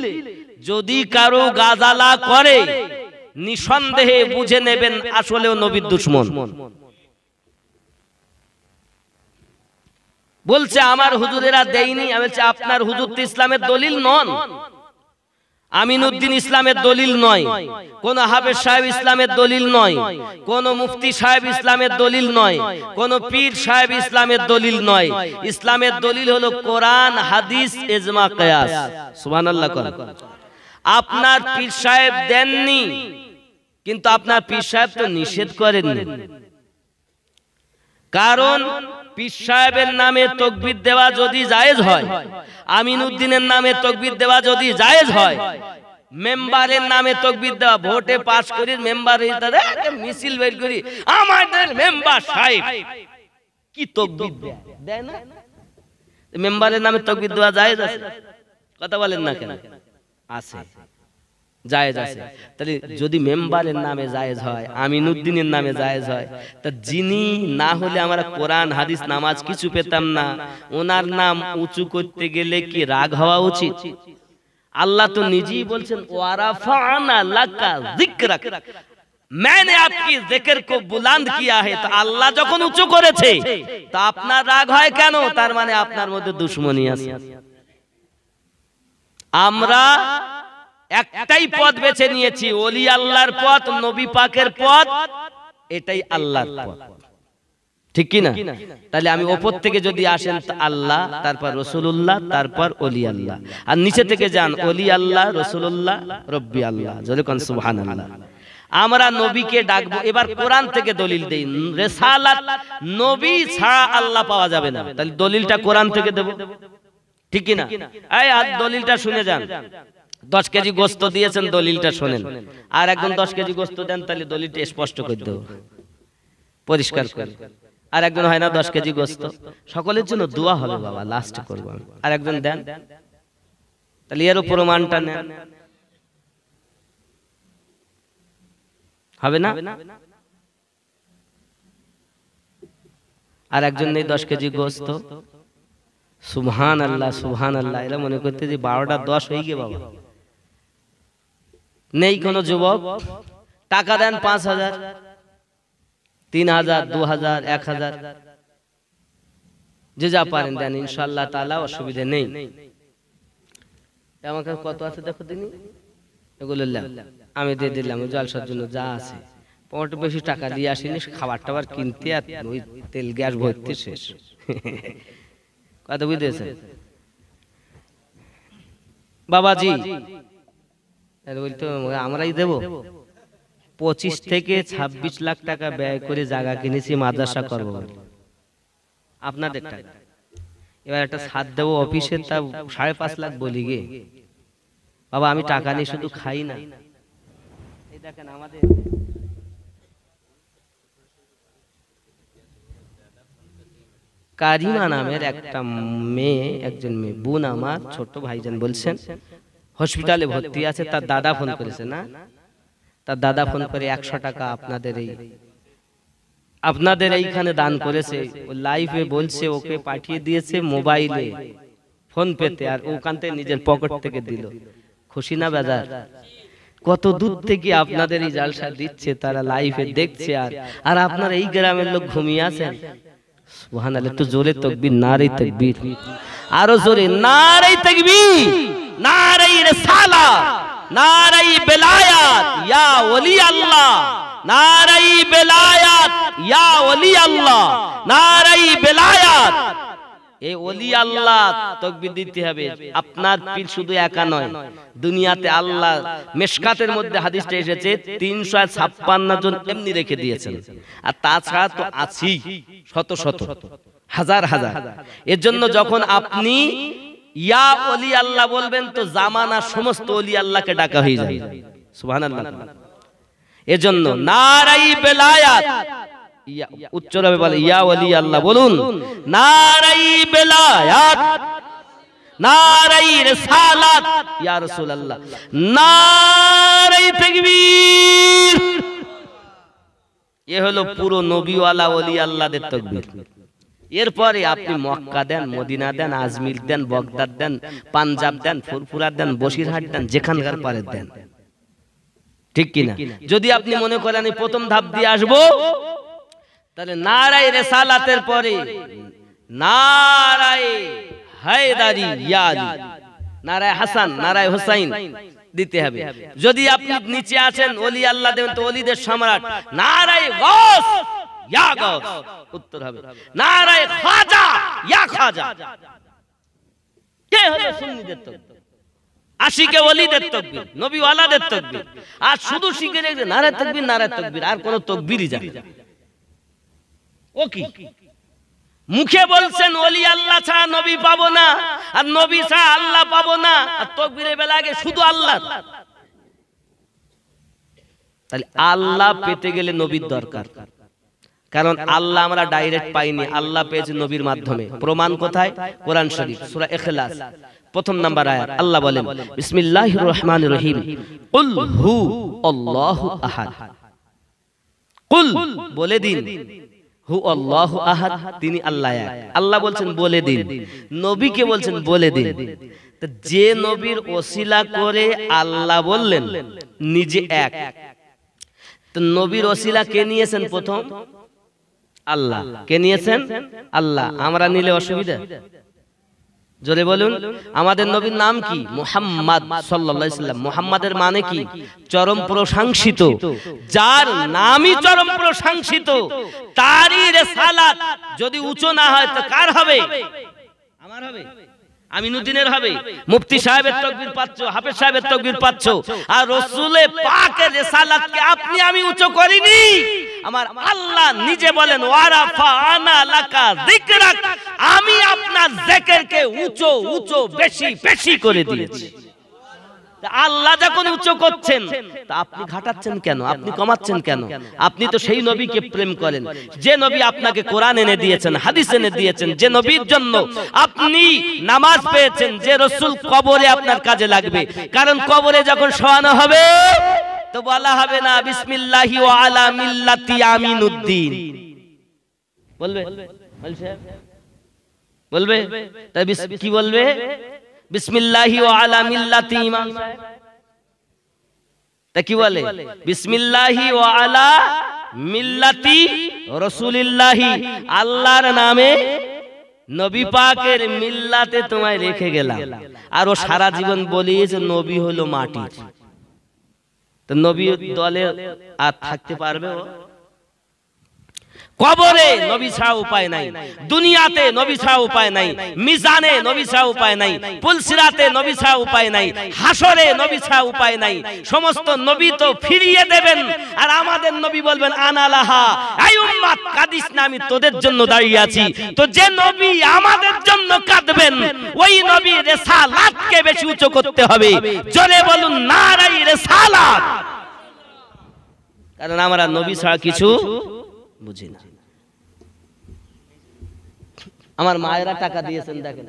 যদি কারো গাজালা করে, নিঃসন্দেহে বুঝে নেবেন আসলেও নবীর দুশমন। বলছে আমার হুজুরেরা দেয়নি। আমি বলছি আপনার হুজুর তো ইসলামের দলিল নন, আমিনউদ্দিন ইসলামের দলিল নয়, কোন হাফেজ সাহেব ইসলামের দলিল নয়, কোন মুফতি সাহেব ইসলামের দলিল নয়, কোন পীর সাহেব ইসলামের দলিল নয়। ইসলামের দলিল হলো কোরআন, হাদিস, ইজমা, কিয়াস। সুবহানাল্লাহ। আপনার পীর সাহেব দেননি, কিন্তু আপনার পীর সাহেব তো নিষেধ করেননি। কারণ পীর সাহেবের নামে তাকবীর দেওয়া যদি জায়েজ হয়, আমিনউদ্দিনের নামে তাকবীর দেওয়া যদি জায়েজ হয়, মেম্বারের নামে তাকবীর দেওয়া, ভোটে পাস করি মেম্বার মিছিল বের করি আমাদের মেম্বার সাহেব, কি তাকবীর দেয় না? মেম্বারের নামে তাকবীর দেওয়া জায়েজ আছে? কথা বলেন না কেন? আছে, জায়েজ আছে। তাহলে যদি মেম্বারের নামে জায়েজ হয়, আমিনুদ্দিনের নামে জায়েজ হয়, তা যিনি না হলে আমরা কোরআন হাদিস নামাজ কিছু পেতাম না, ওনার নাম উঁচু করতে গেলে কি রাগ হওয়া উচিত? আল্লাহ তো নিজেই বলছেন ওয়ারাফানা লাকা যিকরাক, मैंने आपकी जिक्र को बुलंद किया है। तो আল্লাহ যখন উঁচু করেছে তা আপনার রাগ হয় কেন? তার মানে আপনার মধ্যে দুশমনি আছে। আমরা একটাই পথ বেছে নিয়েছি, ওলি আল্লাহর পথ, নবী পাকের পথ, এটাই আল্লাহর পথ, ঠিক কি না? তাহলে আমি উপর থেকে যদি আসেন আল্লাহ, তারপর রাসূলুল্লাহ, তারপর ওলি আল্লাহ, আর নিচে থেকে যান ওলি আল্লাহ, রাসূলুল্লাহ, রব্বি আল্লাহ, জোরে কোন সুবহানাল্লাহ। আমরা নবীকে ডাকবো। এবার কোরআন থেকে দলিল দেই, রিসালাত নবী ছাড়া আল্লাহ পাওয়া যাবে না। তাহলে দলিলটা কোরআন থেকে দেব, ঠিক কি না? এই আর দলিলটা শুনে যান। 10 কেজি গোশত দিয়েছেন, দলিলটা শুনেন। আর একজন 10 কেজি গোশত দেন, তাহলে দলিলটা স্পষ্ট করে দেব, পরিষ্কার করে। আর একজন হয় না 10 কেজি গোশত, সকলের জন্য দোয়া হবে বাবা, লাস্ট করব। আর একজন দেন, তাহলে এর প্রমাণটা নেন, হবে না? আর একজন নেই 10 কেজি গোশত, সুবহানাল্লাহ সুবহানাল্লাহ, এরা মনে করতে যে 12টা 10 হয়ে গিয়ে বাবা। নেই কোনো যুবক, টাকা দেন 5000, 3000, 2000, 1000, যে যা পারেন দেন, ইনশাআল্লাহ তাআলা অসুবিধা নেই। আমার কাছে কত আছে দেখো দিনি, এগুলো আমি দিয়ে দিলাম জলসার জন্য যা আছে। পট বেশি টাকা দিয়ে আসিনি, খাবার টাবার কিনতে আর ওই তেল গ্যাস ভরতে শেষ। কথা বুঝতেছেন বাবাজি? বলতো আমরাই দেব। 25 থেকে 26 লাখ টাকা ব্যয় করে জায়গা কিনেছি মাদ্রাসা করবো, আপনাদের টাকা। এবার একটা ছাদ দেবো অফিসে, তা 5.5 লাখ বলি গে বাবা। আমি টাকা নিয়ে শুধু খাই না, এই দেখেন আমাদের কারিমা নামের একটা মেয়ে, একজন মেয়ে বোন আমার ছোট ভাইজান বলছেন হসপিটালে ভর্তি আছে। তার দাদা ফোন করেছে না, তার দাদা ফোন করে 100 টাকা আপনাদের এইখানে দান করেছে। ও লাইভে বলছে ওকে পাঠিয়ে দিয়েছে মোবাইলে, ফোন পেতে, আর ওখান থেকে নিজের পকেট থেকে দিল। খুশি না বেজার? কত দূর থেকে আপনাদের এই জালসা দিচ্ছে, তারা লাইভে দেখছে, আর আপনারা এই গ্রামের লোক ঘুমিয়ে আছেন। সুবহানাল্লাহ, একটু জোরে তাকবীর, নারে তাকবীর, আরো জোরে নারে তাকবীর, নারে রিসালাত, নারে বেলায়াত ইয়া ওলি আল্লাহ, নারে বেলায়াত ইয়া ওলি আল্লাহ, নারে বেলায়াত। এই ওলি আল্লাহ তাকবীর দিতে হবে। আপনার পীর শুধু একা নয়, দুনিয়াতে আল্লাহ মিশকাতের মধ্যে হাদিসটা এসেছে 356 জন এমনি রেখে দিয়েছেন, আর তাছাড়া তো আছেই শত শত, হাজার হাজার। এর জন্য যখন আপনি ইয়া ওলি আল্লাহ বলবেন, তো জামানার সমস্ত ওলি আল্লাহকে ডাকা হয়ে যাবে। সুবহানাল্লাহ। এর জন্য নারাই বেলায়াত, উচ্চভাবে বলে ইয়া ওলি আল্লাহ বলুন, নারাই বেলায়াত, নারাই রিসালাত ইয়া রাসূলুল্লাহ, নারাই তাকবীর। এ হলো পুরো নবীওয়ালা ওলি আল্লাহদের তাকবীর। এরপরে আপনি মক্কা দেন, মদিনা দেন, আজমির দেন, বগদাদ দেন, পাঞ্জাব দেন, ফুরফুরা দেন, বসিরহাট দেন, যেখানকার পারে দেন, ঠিক কিনা? যদি আপনি মনে করেন আমি প্রথম ধাপ দিয়ে আসবো, তাহলে নারায়ে রিসালাতের পরে নারায়ে হায়দারি ইয়া আলী, নারায়ে হাসান, নারায়ে হুসাইন দিতে হবে। যদি আপনি নিচে আছেন ওলি আল্লাহ দেন, তো ওলিদের সম্রাট নারায়ে গাউস ইয়া গাউস উত্তর হবে, নারায়ে খাজা ইয়া খাজা। কে হলো সুন্নিদের তাকবীর, আশিকে ওলিদের তাকবীর, নবী ওয়ালাদের তাকবীর। আর শুধু শিখে রেখে নারায়ে তাকবীর, নারায়ে তাকবীর, আর কোন তাকবীরই জানে না। ও কি মুখে বলছেন ওলি আল্লাহ ছাড়া নবী পাবো না, আর নবী ছাড়া আল্লাহ পাবো না, আর তাকবীরের বেলা আগে শুধু আল্লাহ। তাহলে আল্লাহ পেতে গেলে নবীর দরকার, কারণ আল্লাহ আমরা ডাইরেক্ট পাইনি, আল্লাহ পেয়েছি নবীর মাধ্যমে। প্রমাণ কোথায়? কোরআন শরীফ সূরা ইখলাস প্রথম নাম্বার আয়াত আল্লাহ বলেন বিসমিল্লাহির রহমানির রহিম কুল হু আল্লাহু আহাদ। কুল বলে দিন, হু আল্লাহু আহাদ, তিনি আল্লাহ এক। আল্লাহ বলছেন বলে দিন, নবীকে বলছেন বলে দিন। তো যে নবীর ওসিলা করে আল্লাহ বললেন নিজে এক, তো নবীর ওসিলা কে নিয়েছেন? প্রথম আল্লাহ। কে নিয়েছেন? আল্লাহ। আমরা নিলে অসুবিধা? জোরে বলুন। আমাদের নবীর নাম কি? মুহাম্মদ সাল্লাল্লাহু আলাইহি সাল্লাম। মুহাম্মাদের মানে কি? চরম প্রশংসিত। যার নামই চরম প্রশংসিত, তারই রিসালাত যদি উঁচু না হয় তো কার হবে? আমার হবে, আমিনুদ্দিনের হবে। মুফতি সাহেবের তাকবীর পাচ্ছ, হাফেজ সাহেবের তাকবীর পাচ্ছ, আর রাসূলে পাকের রিসালাতকে আপনি আমি উঁচু করিনি। আমার আল্লাহ নিজে বলেন ওয়ারাফানা লাকা যিকরাক, আমি আপনার জিকিরকে উঁচু উঁচু বেশি বেশি করে দিয়েছি। আল্লাহ যখন উঁচু করছেন তা আপনি ঘাটাচ্ছেন কেন? আপনি কমাচ্ছেন কেন? আপনি তো সেই নবীকে প্রেম করেন যে নবী আপনাকে কোরআন এনে দিয়েছেন, হাদিস এনে দিয়েছেন, যে নবীর জন্য আপনি নামাজ পেয়েছেন, যে রাসূল কবরে আপনার কাজে লাগবে। কারণ কবরে যখন শোয়ানো হবে তো বলা হবে না বিসমিল্লাহি ওয়া আলা মিল্লাতি আমিনুদ্দিন, বলবে? বলবে? তাই কি বলবে? বিসমিল্লাহি ওয়া আলা মিল্লাতি ইমাম। তা কি বলে? বিসমিল্লাহি ওয়া আলা মিল্লাতি রাসূলিল্লাহি, আল্লাহর নামে নবী পাকের মিল্লাতে তোমায় রেখে গেলাম। আর ও সারা জীবন বলিয়েছে নবী হলো মাটির। তো নবী দলে আর থাকতে পারবে? ও কবরে নবী ছাড়া উপায় নাই, দুনিয়াতে নবী ছাড়া উপায় নাই, মিজানে নবী ছাড়া উপায় নাই, পুলসিরাতে নবী ছাড়া উপায় নাই, হাসরে নবী ছাড়া উপায় নাই। সমস্ত নবী তো ফিরিয়ে দেবেন, আর আমাদের নবী বলবেন আনালাহা, এই উম্মত কাঁদিস না, আমি তোদের জন্য দাঁড়িয়ে আছি। তো যে নবী আমাদের জন্য কাঁদবেন, ওই নবীর রিসালাতকে বেশি উঁচু করতে হবে। জোরে বলুন নারায়ে রিসালাত। কারণ আমরা নবী ছাড়া কিছু বুঝি না। আমার মায়েরা টাকা দিয়েছেন, দেখেন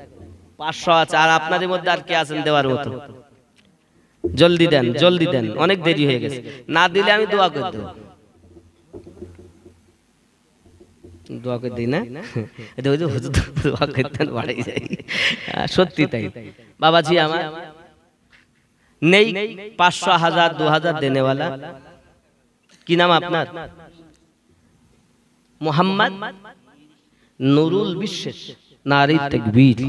500 আছে। আর আপনাদের মধ্যে আর কে আছেন দেওয়ার মতো? জলদি দেন, জলদি দেন, অনেক দেরি হয়ে গেছে। না দিলে আমি দোয়া করে দেব। দোয়া করে দিই না, এটা ওই যে হুজুর দোয়া করতেন বাড়াই যাই। সত্যি তাই বাবাজি, আমার নেই 500, 1000, 2000 দেনেওয়ালা। কি নাম আপনার? মোহাম্মদ নুরুল বিশ্বাস, নারী তাকবীর।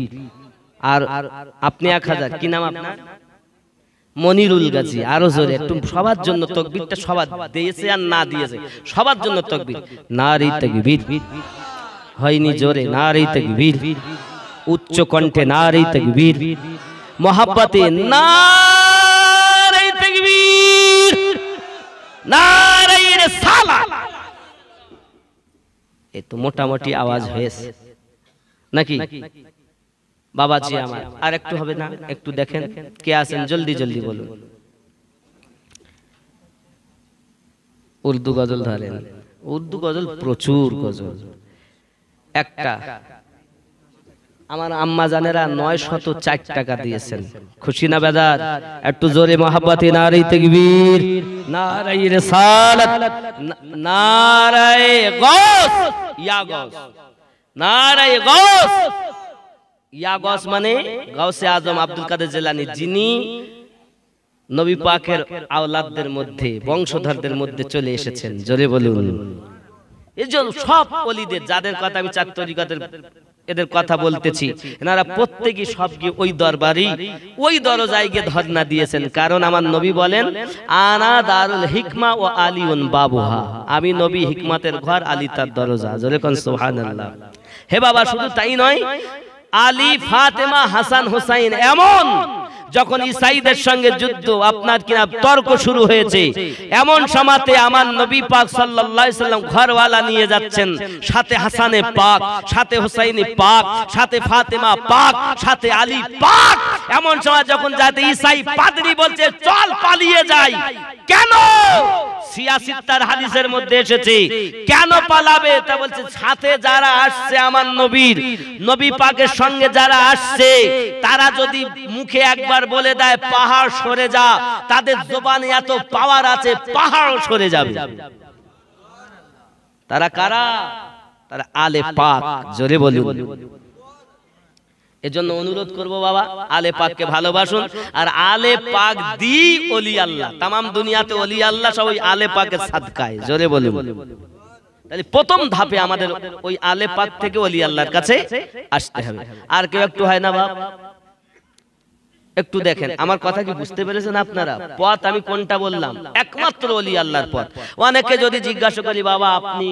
আর আপনি 1000। কি নাম আপনার? মনিরুল গাজী। আরো জোরে একটু, সবার জন্য তাকবীরটা, সবার দিয়েছে আর না দিয়েছে সবার জন্য তাকবীর। নারী তাকবীর হয়নি, জোরে নারী তাকবীর, উচ্চ কণ্ঠে নারী তাকবীর, মোহাব্বতে নারী তাকবীর, নারী রিসালাত। এই তো মোটামুটি আওয়াজ হয়েছে নাকি বাবাজি আমার? আর একটু হবে না? একটু দেখেন কে আছেন, জলদি জলদি বলুন। উর্দু গজল ধরেন। উর্দু গজল প্রচুর গজল। একটা আমার আম্মা জানেরা 904 টাকা দিয়েছেন। খুশি না বেদার? একটু জোরে মোহাব্বতে নারী তাকবীর, নারী রিসালাত, নারায়ে গাউস, ইয়া গাউস, নারায়ে গাউস। ইয়া গাউস মানে গাউসে আজম আব্দুল কাদের জিলানী, যিনি নবী পাকের আওলাদদের মধ্যে, বংশধরদের মধ্যে চলে এসেছেন। জোরে বলুন। এই যে সব ওলিদের, যাদের কথা আমি 4 তরিকাতের এদের কথা বলতেছি, এনারা প্রত্যেকই সব গিয়ে ওই দরবারই, ওই দরজায় গিয়ে ধর্ণা দিয়েছেন। কারণ আমার নবী বলেন আনা দারুল হিকমা ও আলিউন বাবুহা, আমি নবী হিকমতের ঘর, আলী তার দরজা। জোরে কোন সুবহানাল্লাহ। হে বাবা, শুধু তাই নয়, আলী, ফাতেমা, হাসান, হুসাইন, এমন যখন ইসাইদের সঙ্গে যুদ্ধ, আপনার কিনা তর্ক শুরু হয়েছে, এমন সময়তে আমার নবী পাক সাল্লাল্লাহু আলাইহি সাল্লাম ঘরওয়ালা নিয়ে যাচ্ছেন, সাথে হাসানে পাক, সাথে হুসাইনে পাক, সাথে ফাতেমা পাক, সাথে আলী পাক। এমন সময় যখন যাতে ইসাই পাদ্রী বলছে চল পালিয়ে যাই। কেন? সিয়াসিত্তার হাদিসের মধ্যে এসেছে কেন পালাবে তা বলছে সাথে যারা আসছে আমার নবীর নবী পাকের সঙ্গে যারা আসছে তারা যদি মুখে একবার বলে দেয় পাহাড় সরে যা তাদের জবানে এত পাওয়ার আছে পাহাড় সরে যাবে তারা কারা তারা আলে পাক জোরে বলুন এজন্য অনুরোধ করব বাবা আলে পাককে ভালোবাসুন আর আলে পাক দি ওলি আল্লাহ तमाम দুনিয়াতে ওলি আল্লাহ সব ওই আলে পাকের সাদকায় জোরে বলুন তাহলে প্রথম ধাপে আমাদের ওই আলে পাক থেকে ওলি আল্লাহর কাছে আসতে হবে আর কেউ একটু হয় না বাপ একটু দেখেন আমার কথা কি বুঝতে পেরেছেন আপনারা পথ আমি কোনটা বললাম একমাত্র ওলি আল্লাহর পথ অনেকে যদি জিজ্ঞাসা করি বাবা আপনি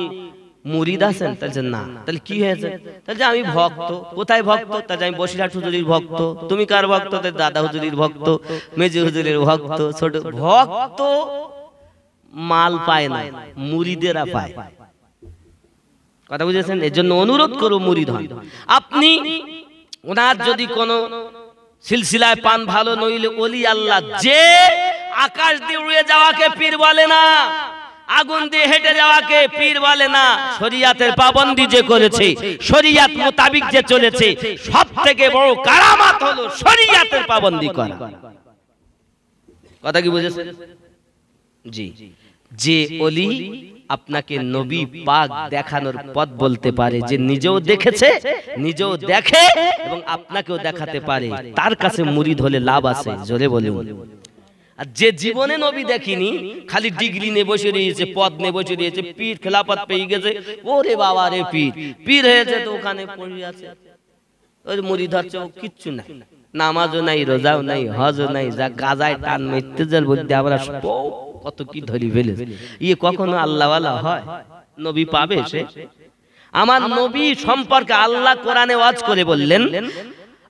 মুরিদ আছেন তাহলে না তাহলে কি হয়েছে তাহলে আমি ভক্ত কোথায় ভক্ত তাহলে আমি বসিরহাট হুজুরির ভক্ত তুমি কার ভক্ত তাহলে দাদা হুজুরির ভক্ত মেজি হুজুরের ভক্ত ছোট ভক্ত মাল পায় না মুরিদেরা পায় কথা বুঝেছেন এজন্য অনুরোধ করব মুরিদ হন আপনি ওনার যদি কোনো সিলসিলায় পান ভালো নইলে ওলি আল্লাহ যে আকাশ দিয়ে উড়ে যাওয়াকে পীর বলে না আগুন দিয়ে হেঁটে যাওয়াকে পীর বলে না শরীয়তের পাবন্দি যে করেছে শরীয়ত মোতাবেক যে চলেছে সবথেকে বড় কারামাত হলো শরীয়তের পাবন্দি করা কথা কি বুঝেছেন জি যে ওলি আপনাকে নবী পাক দেখানোর পথ বলতে পারে যে নিজেও দেখেছে নিজেও দেখে এবং আপনাকেও দেখাতে পারে তার কাছে মুরিদ হলে লাভ আছে জোরে বলুন আর যে জীবনে নবী দেখিনি খালি ডিগ্রি নিয়ে বসে রয়েছে পদ নিয়ে বসে রয়েছে পীর খেলাফত পেয়ে গেছে ওরে বাবা রে পীর পীর হয়েছে তো ওখানে পড়ে আছে ওই মুরিদ হচ্ছে ও কিচ্ছু না নামাজও নাই রোজাও নাই হজও নাই যা গাজায় টান মেতেজাল বলতে আমরা কত কি ধরি ফেলেছে ইয়ে কখনো আল্লাহওয়ালা হয় নবী পাবে সে আমার নবী সম্পর্কে আল্লাহ কোরআনে ওয়াজ করে বললেন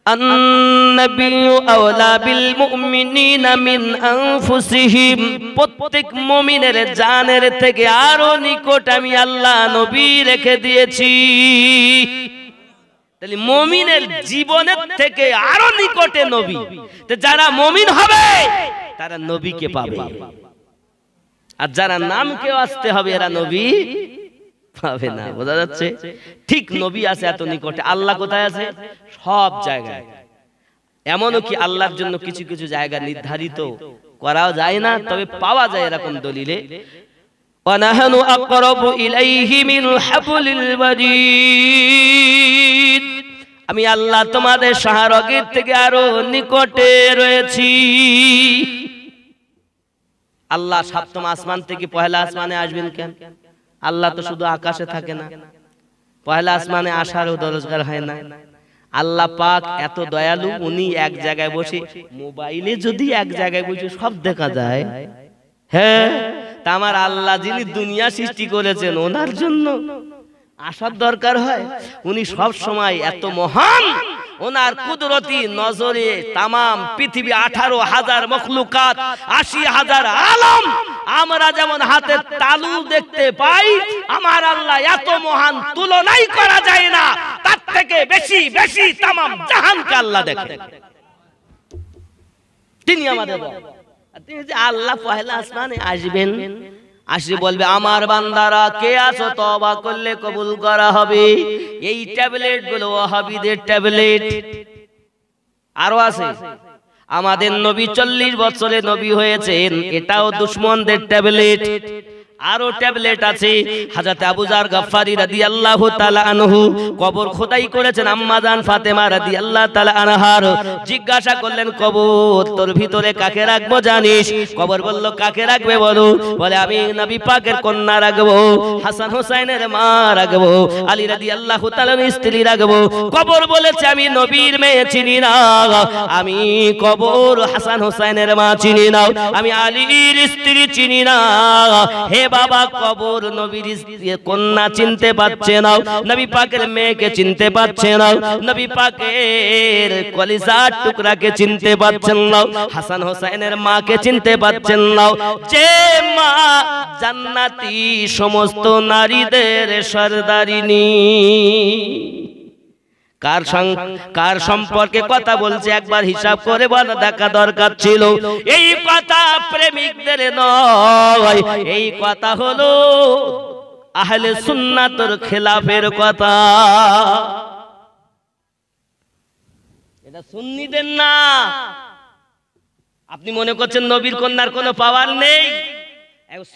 আন-নাবিয়্যু আওলা বিল মুমিনিনা মিন আনফুসিহিম প্রত্যেক মুমিনের জানের থেকে আরো নিকট আমি আল্লাহ নবী রেখে দিয়েছি তাহলে মুমিনের জীবনের থেকে আরো নিকটে নবী তো যারা মুমিন হবে তারা নবীকে পাবে আর যারা নামকে আসতে হবে এরা নবী পাবে না বোঝা যাচ্ছে ঠিক নবী আছে এত নিকটে আল্লাহ কোথায় আছে সব জায়গায় এমনও কি আল্লাহর জন্য কিছু কিছু জায়গা নির্ধারিত করা যায় না তবে পাওয়া যায় এরকম দলিলে ওয়ানাহনু আকরাবু ইলাইহি মিন হাবলিল ওয়ারিদ আমি আল্লাহ তোমাদের শাহরগের থেকে আরো নিকটে রয়েছি আল্লাহ সপ্তম আসমান থেকে পয়লা আসমানে আসবেন কেন আল্লাহ তো শুধু আকাশে থাকে না পয়লা আসমানে আসারও দরকার হয় না আল্লাহ পাক এত দয়ালু উনি এক জায়গায় বসে মোবাইলে যদি এক জায়গায় বসে সব দেখা যায় হ্যাঁ তা আমার আল্লাহ যিনি দুনিয়া সৃষ্টি করেছেন ওনার জন্য আসার দরকার হয় উনি সব সময় এত মহান ওনার কুদরতি নজরে तमाम পৃথিবী 18,000 মখলুকাত 80,000 আলম আমরা যেমন হাতে তালু দেখতে পাই আমার আল্লাহ এত মহান তুলনাই করা যায় না তার থেকে বেশি বেশি तमाम জাহানকে আল্লাহ দেখেন তিনি আমাদের তিনি যে আল্লাহ পয়লা আসমানে আসবেন আসি বলবে আমার বান্দারা কে আছো তওবা করলে কবুল করা হবে এই ট্যাবলেট গুলো ওয়াহাবিদের ট্যাবলেট আরো আছে আমাদের নবী 40 বছরে নবী হয়েছেন এটাও দুশমনদের ট্যাবলেট আরো ট্যাবলেট আছে হযরত আবু যার গফফারি রাদিয়াল্লাহু তাআলা আনহু কবর খোদাই করেছেন আম্মা জান ফাতেমা রাদিয়াল্লাহু তাআলা আনহার জিজ্ঞাসা করলেন কবর তোর ভিতরে কাকে রাখবো জানিস কবর বলল কাকে রাখবে বলো বলে আমি নবী পাকের কন্যা রাখবো হাসান হোসেনের মা রাখবো আলী রাদিয়াল্লাহু তাআলার স্ত্রী রাখবো কবর বলেছে আমি নবীর মেয়ে চিনি না আমি কবর হাসান হোসেনের মা চিনি না আমি আলীর স্ত্রী চিনি না হে বাবা কবর নবীর কন্যা চিনতে পারছে না নবী পাকের মেয়েকে চিনতে পারছে না নবী পাকের কলিজার টুকরাকে চিনতে পারছেন না হাসান হোসেনের মাকে চিনতে পারছেন না যে মা জান্নাতি সমস্ত নারীদের সরদারিনী কার সম্পর্কে কথা বলছে একবার হিসাব করে বলা দেখা দরকার ছিল। এই কথা প্রেমিকদের নয়, এই কথা হলো আহলে সুন্নাতের খেলাফের কথা, এটা সুন্নিদের না। আপনি মনে করছেন নবীর কন্যার কোনো পাওয়ার নেই?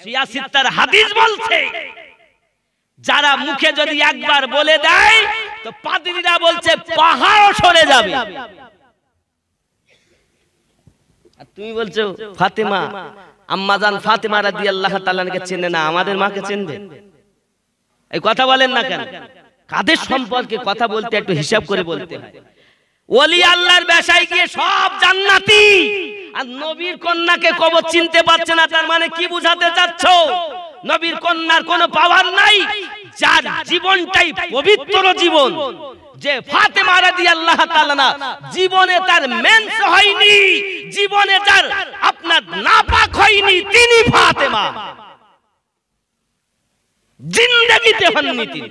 সিয়াসিত্তার হাদিস বলছে যারা মুখে যদি একবার বলে দেয় তো পাদ্রীরা বলছে পাহাড় সরে যাবে। আর তুমি বলছো ফাতেমা, আম্মাজান ফাতেমা রাদিয়াল্লাহু তাআলা কে চেনে না, আমাদের মাকে চিনবে? এই কথা বলেন না কেন? কাদের সম্পর্কে কথা বলতে একটু হিসাব করে বলতে হয়। ওলি আল্লাহর বেশায় গিয়ে সব জান্নাতি, আর নবীর কন্যাকে কবর চিনতে পারছে না, তার মানে কি বুঝাতে চাচ্ছ? নবীর কন্যার কোনো পাওয়ার নাই, যার জীবনটাই পবিত্র জীবন, যে ফাতেমা রাদিয়াল্লাহু তাআলা না জীবনে তার মেন্স হয়নি, জীবনে যার আপনার নাপাক হয়নি, তিনি ফাতেমা, জিন্দেগিতে হননি তিনি।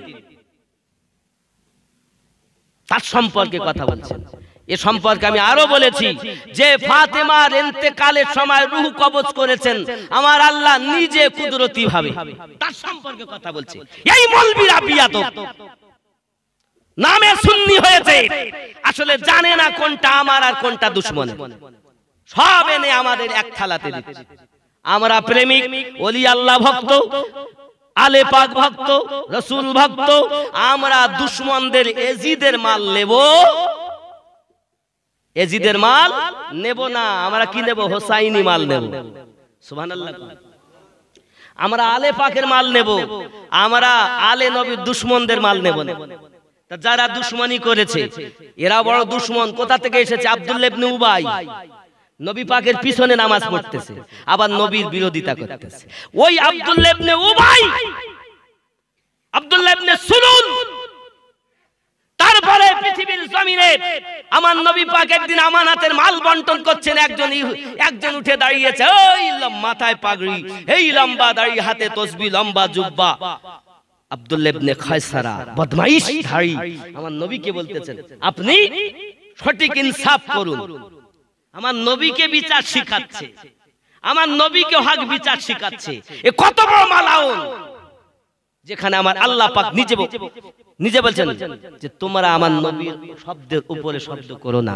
তার সম্পর্কে কথা বলছেন। এ সম্পর্কে আমি আরো বলেছি যে ফাতেমার ইন্তেকালের সময় রূহ কবজ করেছেন আমার আল্লাহ নিজে কুদরতি ভাবে, তার সম্পর্কে কথা বলছি। এই মৌলবীরা বিয়াদব, নামে সুন্নি হয়েছে, আসলে জানে না কোনটা আমার আর কোনটা দুশমন, সব এনে আমাদের এক থালাতে দিচ্ছে। আমরা প্রেমিক, ওলি আল্লাহ ভক্ত, আলে পাক ভক্ত, রাসূল ভক্ত, আমরা দুশমনদের এজিদের মাল নেব, এজিদের মাল নেব না। আমরা কি নেব? হোসাইনি মাল নেব। সুবহানাল্লাহ। আমরা আলে পাকের মাল নেব, আমরা আলে নবীর দুশমনদের মাল নেব না। তা যারা দুশমনি করেছে এরা বড় দুশমন। কোথা থেকে এসেছে? আব্দুল্লাহ ইবনে উবাই নবী পাকের পিছনে নামাজ পড়তেছে, আবার নবীর বিরোধিতা করতেছে। ওই আব্দুল্লাহ ইবনে উবাই, আব্দুল্লাহ ইবনে সুলুল, তারপরে পৃথিবীর জমিনে আমার নবী পাক একদিন আমানাতের মাল বন্টন করছেন, একজন উঠে দাঁড়িয়েছে, ওই মাথায় পাগড়ি, এই লম্বা দাড়ি, হাতে তসবিহ, লম্বা জুব্বা, আব্দুল্লাহ ইবনে খায়সারা বদমাইশ ধাড়ি, আমার নবীকে বলতেছেন আপনি সঠিক ইনসাফ করুন। আমার নবীকে বিচার শিখাচ্ছে, আমার নবীকে হক বিচার শিখাচ্ছে। এ কত বড় মালাউন, যেখানে আমার আল্লাহ পাক নিজে বলছেন যে তোমরা আমার নবীর শব্দের উপরে শব্দ করো না।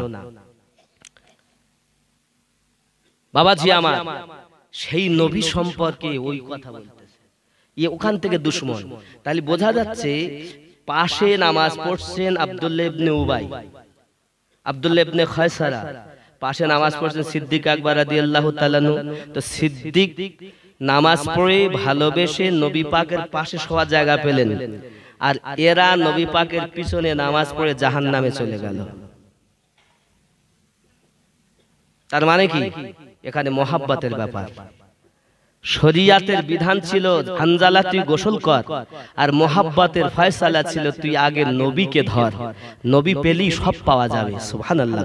বাবাজি আমার, সেই নবী সম্পর্কে ওই কথা বলতেছে, ওখান থেকে দুশমন। তাহলে বোঝা যাচ্ছে পাশে নামাজ পড়ছেন আব্দুল্লাহ ইবনে উবাই, আব্দুল্লাহ ইবনে খায়সারা, পাশে নামাজ পড়ছেন সিদ্দিক আকবর রাদিয়াল্লাহু তাআলা আনহু। তো সিদ্দিক নামাজ পড়ে ভালোবেসে নবী পাকের পাশে শোয়া জায়গা পেলেন, আর এরা নবী পাকের পিছনে নামাজ পড়ে জাহান্নামে চলে গেল। তার মানে কি? এখানে মহাব্বতের ব্যাপার। শরিয়াতের বিধান ছিল হানজালা তুই গোসল কর, আর মহাব্বতের ফয়সালা ছিল তুই আগে নবীকে ধর, নবী পেলি সব পাওয়া যাবে। সুবহানাল্লাহ।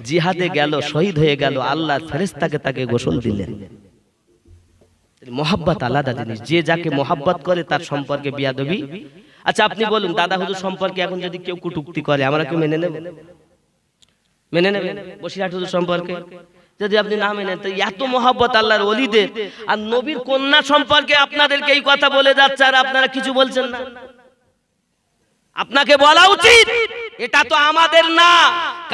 জিহাদে গেল, শহীদ হয়ে গেল, আল্লাহর ফেরেশতাকে তাকে গোসল দিলেন। মহাব্বত আলাদা জিনিস, যে যাকে মহাব্বত করে তার সম্পর্কে বিয়াদবি। আচ্ছা আপনি বলুন, দাদা হুজুর সম্পর্কে এখন যদি কেউ কটূক্তি করে আমরা কি মেনে নেব? মেনে নেবেন? বসিরহাট হুজুর সম্পর্কে যদি আপনি না মেনেন, তো এত মহাব্বত আল্লাহর ওলিদের, আর নবীর কন্যা সম্পর্কে আপনাদেরকে এই কথা বলে যাচ্ছে আর আপনারা কিছু বলছেন না। আপনাকে বলা উচিত এটা তো আমাদের না,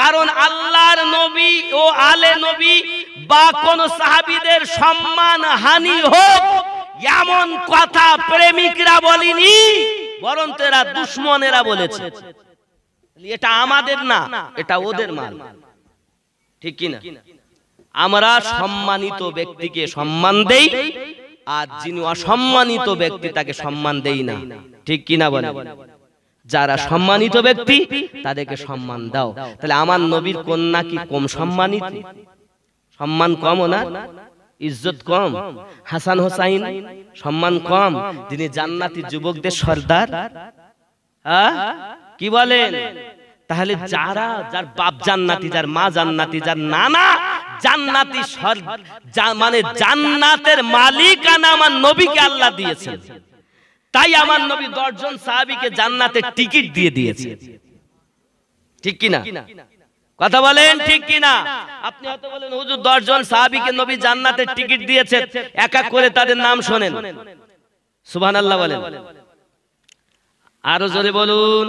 কারণ আল্লাহর নবী ও আলে নবী বা কোন সাহাবীদের সম্মান হানি হোক এমন কথা প্রেমিকরা বলেনি, বরং এরা দুশমনেরা বলেছে। এটা আমাদের না, এটা ওদের মাল, ঠিক কি না? আমরা সম্মানিত ব্যক্তিকে সম্মান দেই, আর যিনি অসম্মানিত ব্যক্তি তাকে সম্মান দেই না, ঠিক কি না বলেন? যারা সম্মানিত ব্যক্তি তাদেরকে সম্মান দাও। তাহলে আমার নবীর কন্যা কি কম সম্মানিত? সম্মান কম না, ইজ্জত কম? হাসান হোসাইন সম্মান কম, যিনি জান্নাতি যুবকদের সর্দার, কি বলেন? তাহলে যার বাপ জান্নাতি, যার মা জান্নাতি, যার নানা জান্নাতি, মানে জান্নাতের মালিকানা আমার নবীকে আল্লাহ দিয়েছেন। তাই আমার নবী 10 জন সাহাবীকে জান্নাতের টিকিট দিয়ে দিয়েছে। ঠিক কি না? কথা বলেন ঠিক কি না? আপনি হয়তো বলেন হুজুর 10 জন সাহাবীকে নবী জান্নাতের টিকিট দিয়েছেন, এক এক করে তাদের নাম শোনেন। সুবহানাল্লাহ বলেন, আরো জোরে বলুন,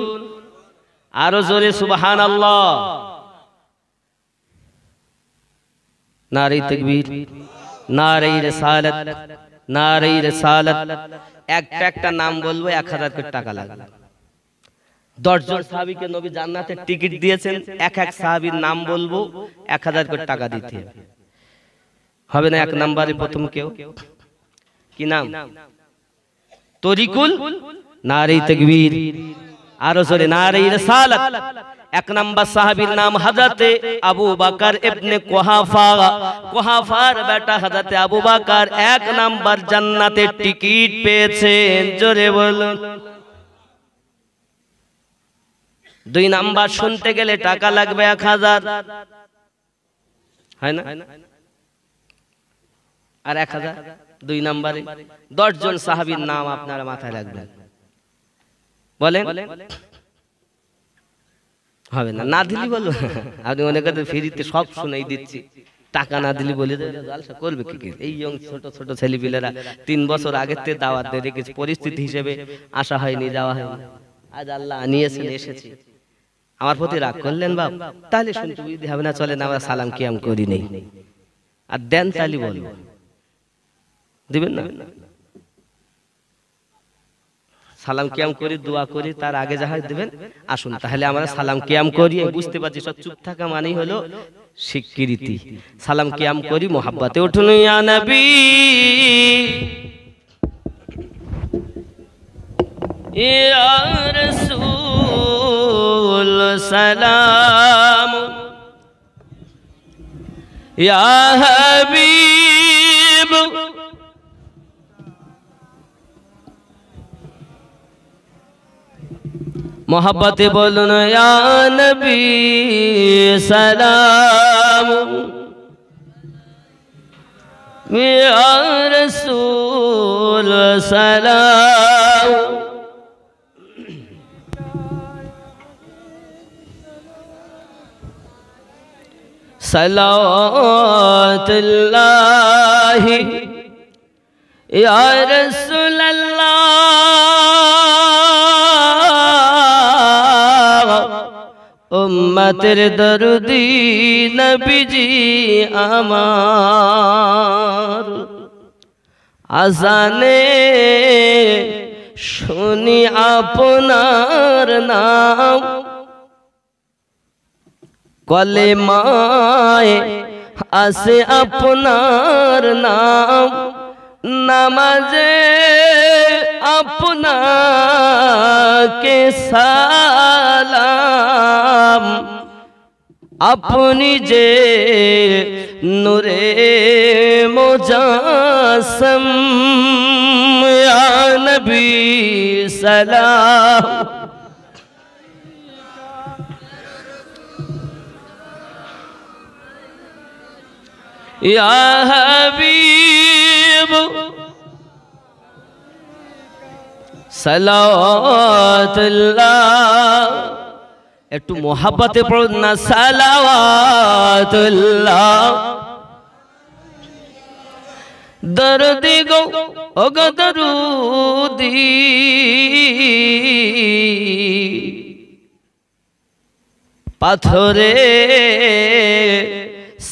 আরো জোরে সুবহানাল্লাহ। নারে তাকবীর, নারে রিসালাত, নারে রিসালাত। একটা একটা নাম বলবো 1000 করে টাকা লাগবে। 10 জন সাহাবীকে নবী জান্নাতের টিকিট দিয়েছেন, এক এক সাহাবীর নাম বলবো, 1000 করে টাকা দিতে হবে না? 1 নম্বরে প্রথম কেউ কি নাম? তরিকুল, নারে তাকবীর, আরো জোরে নারে রিসালাত। 1 নম্বর সাহাবীর নাম হযরতে আবু বকর ইবনে কুহাফা। কুহাফার বেটা হযরতে আবু বকর 1 নম্বর জান্নাতের টিকিট পেয়েছেন, জোরে বলুন। 2 নাম্বার শুনতে গেলে টাকা লাগবে 1000, হয় না? আর 1000 2 নম্বরে। 10 জন সাহাবীর নাম আপনারা মাথায় রাখবেন, বলেন। হবে না? না দিলি বলো, আপনি মনে করেন ফ্রিতে সব শুনাই দিচ্ছি, টাকা না দিলি বলে জালসা করবে কি? এই ছোট ছোট ছেলেপিলেরা 3 বছর আগের থেকে দাওয়াত দিয়ে রেখেছে, পরিস্থিতি হিসেবে আসা হয়নি, যাওয়া হয়নি। আজ আল্লাহ আনিয়েছেন, এসেছি। আমার প্রতি রাগ করলেন বাপ? তাহলে শুনতে বুঝতে হবে না, চলেন আমরা সালাম কিয়াম করি নেই। আর দেন তালি বলবো, দিবেন না? সালাম কিয়াম করি, দোয়া করি, তার আগে যা হয় দিবেন। আসুন তাহলে আমরা সালাম কিয়াম করি। বুঝতে পারছি সব চুপ থাকা মানেই হলো স্বীকৃতি। সালাম কিয়াম করি, মোহাব্বতে উঠুন। ইয়া নবী ইয়া রাসূল সালাম, ইয়া হাবিব मोहब्बते बोलूं या नबी सलाम, या रसूल सलाम। सलावतुल्लाहि या रसूल अल्लाह, उम्मतेर दरुदी नबीजी आमार। आजाने शुनी आपनार नाम, कलेमाए आसे आपनार नाम। नमाजे आपनाके सालाम, अपनी जे नूरे मुजासम, या नबी सलाम। या हबीब सलावतुल्लाह, একটু মোহাব্বতে পড়ুন না, সালাওয়াতুল্লাহ। দরদি গো ও গো দরুদি, পাথরে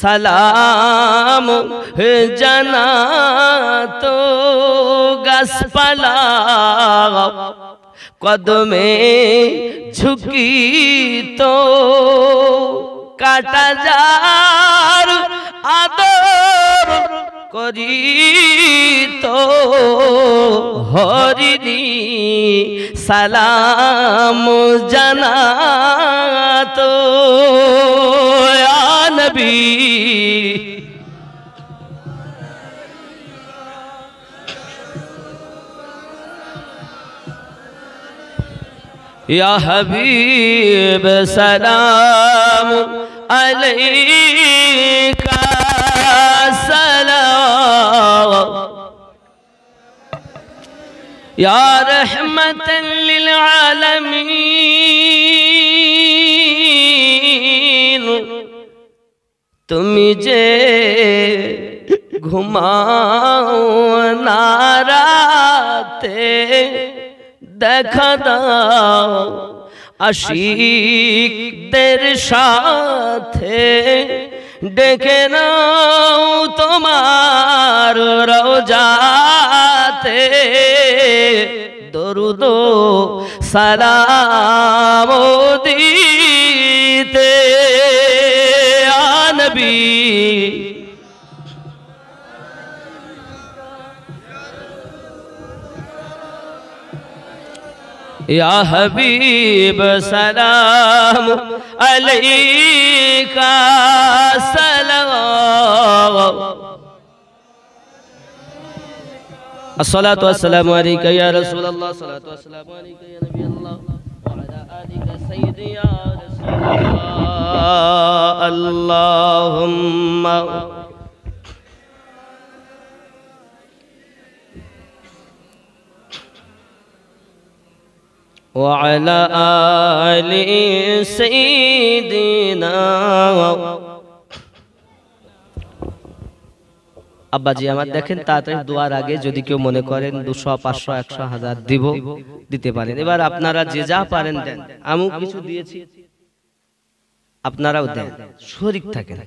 সালাম জানা তো গাছপালা, কদমে ঝুঁকি তো কাটা যার আদর করি তো হরিণী সালাম জানা তো, ইয়া নবী या हबीब सलाम अलैका सलाम, या रहमतन लिल आलमीन। তুমি যে ঘুমাও না রাতে দেখা দাও আশিকদের সাথে ডেকে নাও তোমার রওজাতে দরুদ সালাম দিতে আ নবী या हबीब सलाम अलैका सलाम अस्सलातु वस्सलामु अलैका या रसूल अल्लाह अस्सलातु वस्सलामु अलैका या नबी अल्लाह व अला आलिका सय्यदी या रसूल अल्लाह अल्लाहुम्मा وعلى آل سيدنا আব্বাজি আমার দেখেন তাড়াতাড়ি দোয়ার আগে যদি কেউ মনে করেন 200 500 100 1000 দিব দিতে পারেন এবার আপনারা যে যা পারেন দেন আমিও কিছু দিয়েছি আপনারাও দেন শরীক থাকেন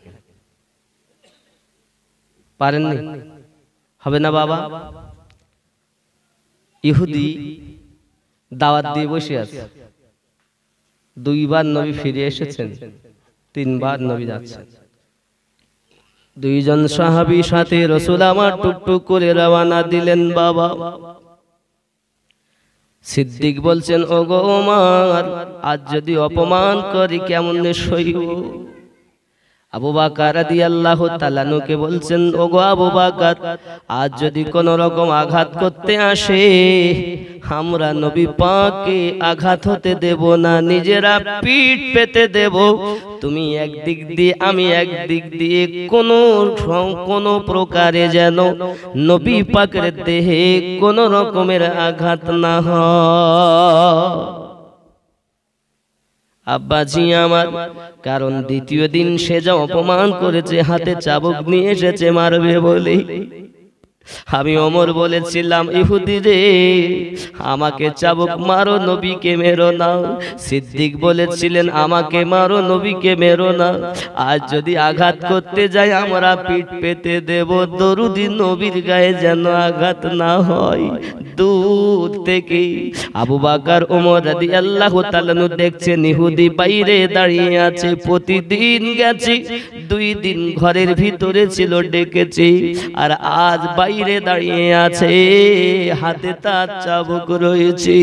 পারেননি হবে না বাবা ইহুদি দাওয়াত দিয়ে বসে আছে দুইবার নবী ফিরে এসেছেন তিনবার নবী যাচ্ছেন দুইজন সাহাবী সাথে রাসূল আমার টুকটুক করে রওনা দিলেন বাবা সিদ্দিক বলছেন ওগো ওমর আজ যদি অপমান করি কেমনে সইব আবু বকর রাদিয়াল্লাহু তাআলা নুকে বলছেন ওগো আবু বকর আজ যদি কোন রকম আঘাত করতে আসে আমরা নবী পাককে আঘাত হতে দেব না নিজেরা পিঠ পেতে দেব তুমি একদিক দিয়ে আমি একদিক দিয়ে কোন প্রকারে যেন নবী পাকের দেহে কোন রকমের আঘাত না হয় আব্বাজি আমার কারণ দ্বিতীয় দিন সে যা অপমান করেছে হাতে চাবুক নিয়ে এসেছে মারবে বলে আমি ওমর বলেছিলাম ইহুদি রে আমাকে চাবুক মারো নবীকে মেরো না সিদ্দিক বলেছিলেন আমাকে মারো নবীকে মেরো না আজ যদি আঘাত করতে যাই আমরা পিঠ পেতে দেব দরুদি নবীর গায়ে যেন আঘাত না হয় দূর থেকে আবু বকর ওমর রাদিয়াল্লাহু তাআলা দেখছেন ইহুদি বাইরে দাঁড়িয়ে আছে প্রতিদিন গেছে 2 দিন ঘরের ভিতরে ছিল ডেকেছে আর আজ বাইরে দাঁড়িয়ে আছে হাতে তার চাবুক রয়েছে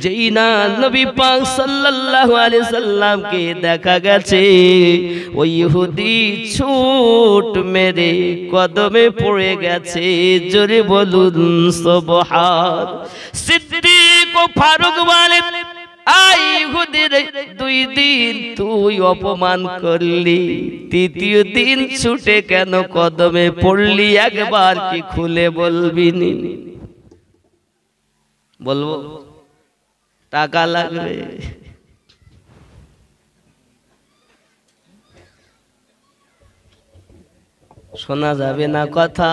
যেই না নবী পাক সাল্লাল্লাহু আলাইহি সাল্লামকে দেখা গেছে ওই ইহুদি ছুট মেরে কদমে পড়ে গেছে জোরে বলুন সুবহান সিদ্দিক ও ফারুক বলেন আই ইহুদির 2 দিন তুই অপমান করলি তৃতীয় দিন ছুটে কেন কদমে পড়লি একবার কি খুলে বলবি নি বলবো টাকা লাগবে শোনা যাবে না কথা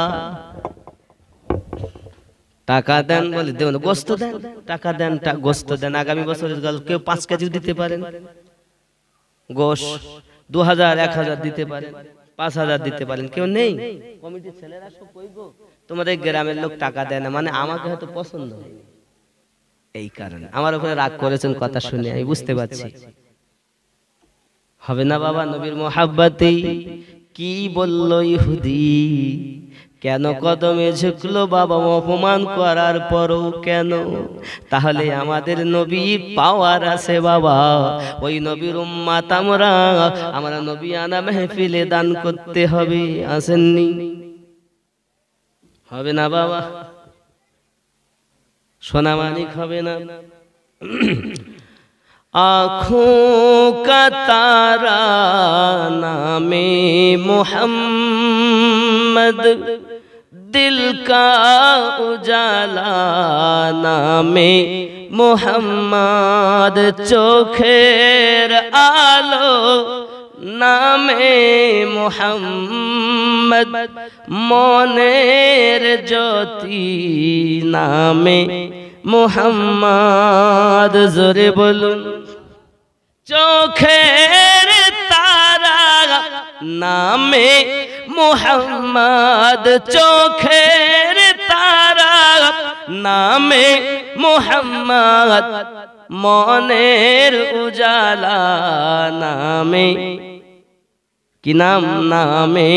টাকা দেন বলে দেন গোশত দেন টাকা দেন গোশত দেন আগামী বছরের কেউ 5 কেজি দিতে পারেন গোশ 2000 1000 দিতে পারেন 5000 দিতে পারেন কেউ নেই কমিটির ছেলেরা সব কই গো তোমাদের গ্রামের লোক টাকা দেয় না মানে আমাকে হয়তো পছন্দ হয় এই কারণে আমার উপরে রাগ করেছেন কথা শুনে আমি বুঝতে পারছি হবে না বাবা নবীর মোহাব্বতেই কি বলল ইহুদি কেন কদমে ঝুঁকলো বাবা অপমান করার পরও কেন তাহলে আমাদের নবীর পাওয়ার আছে বাবা ওই নবীর উম্মত আমরা নবী আনা মাহফিলে দান করতে হবে আসেননি হবে না বাবা সোনা মানিক হবে না आँखों का तारा नामे मोहम्मद दिल का उजाला नामे मोहम्मद चोखेर आलो নামে মোহাম্মদ মনের জ্যোতি নামে মোহাম্মদ জোরে বলুন চোখের তারা নামে মোহাম্মদ চোখের তারা নামে মোহাম্মদ মনের উজালা নামে কি নাম নামে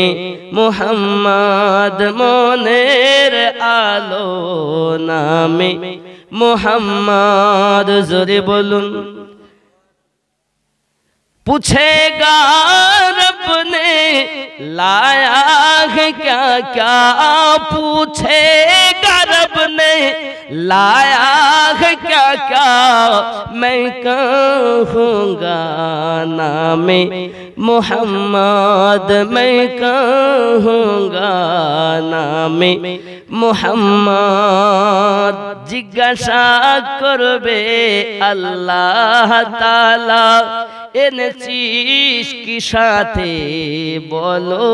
মোহাম্মদ মনের আলো নামে মোহাম্মদ জোরে বলুন पूछेगा रब ने लाया है क्या क्या पूछेगा रब ने लाया है क्या क्या मैं कहूँगा नामे मोहम्मद मैं कहूँगा नामे मोहम्मद जिज्ञासा करबे अल्लाह ताला এনেছিস কি সাথে বলো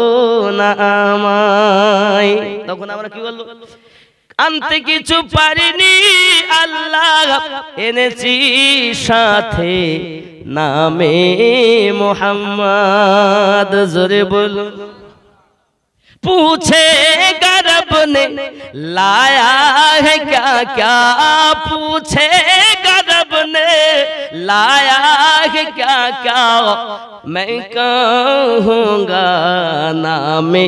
না আমায় তখন আমরা কি বলবো আনতে কিছু পারিনি আল্লাহ এনেছি সাথে নামে মোহাম্মদ জোরে বলো पूछेगा रब ने लाया है क्या क्या पूछेगा रब ने लाया है क्या क्या मैं कहूँगा नामे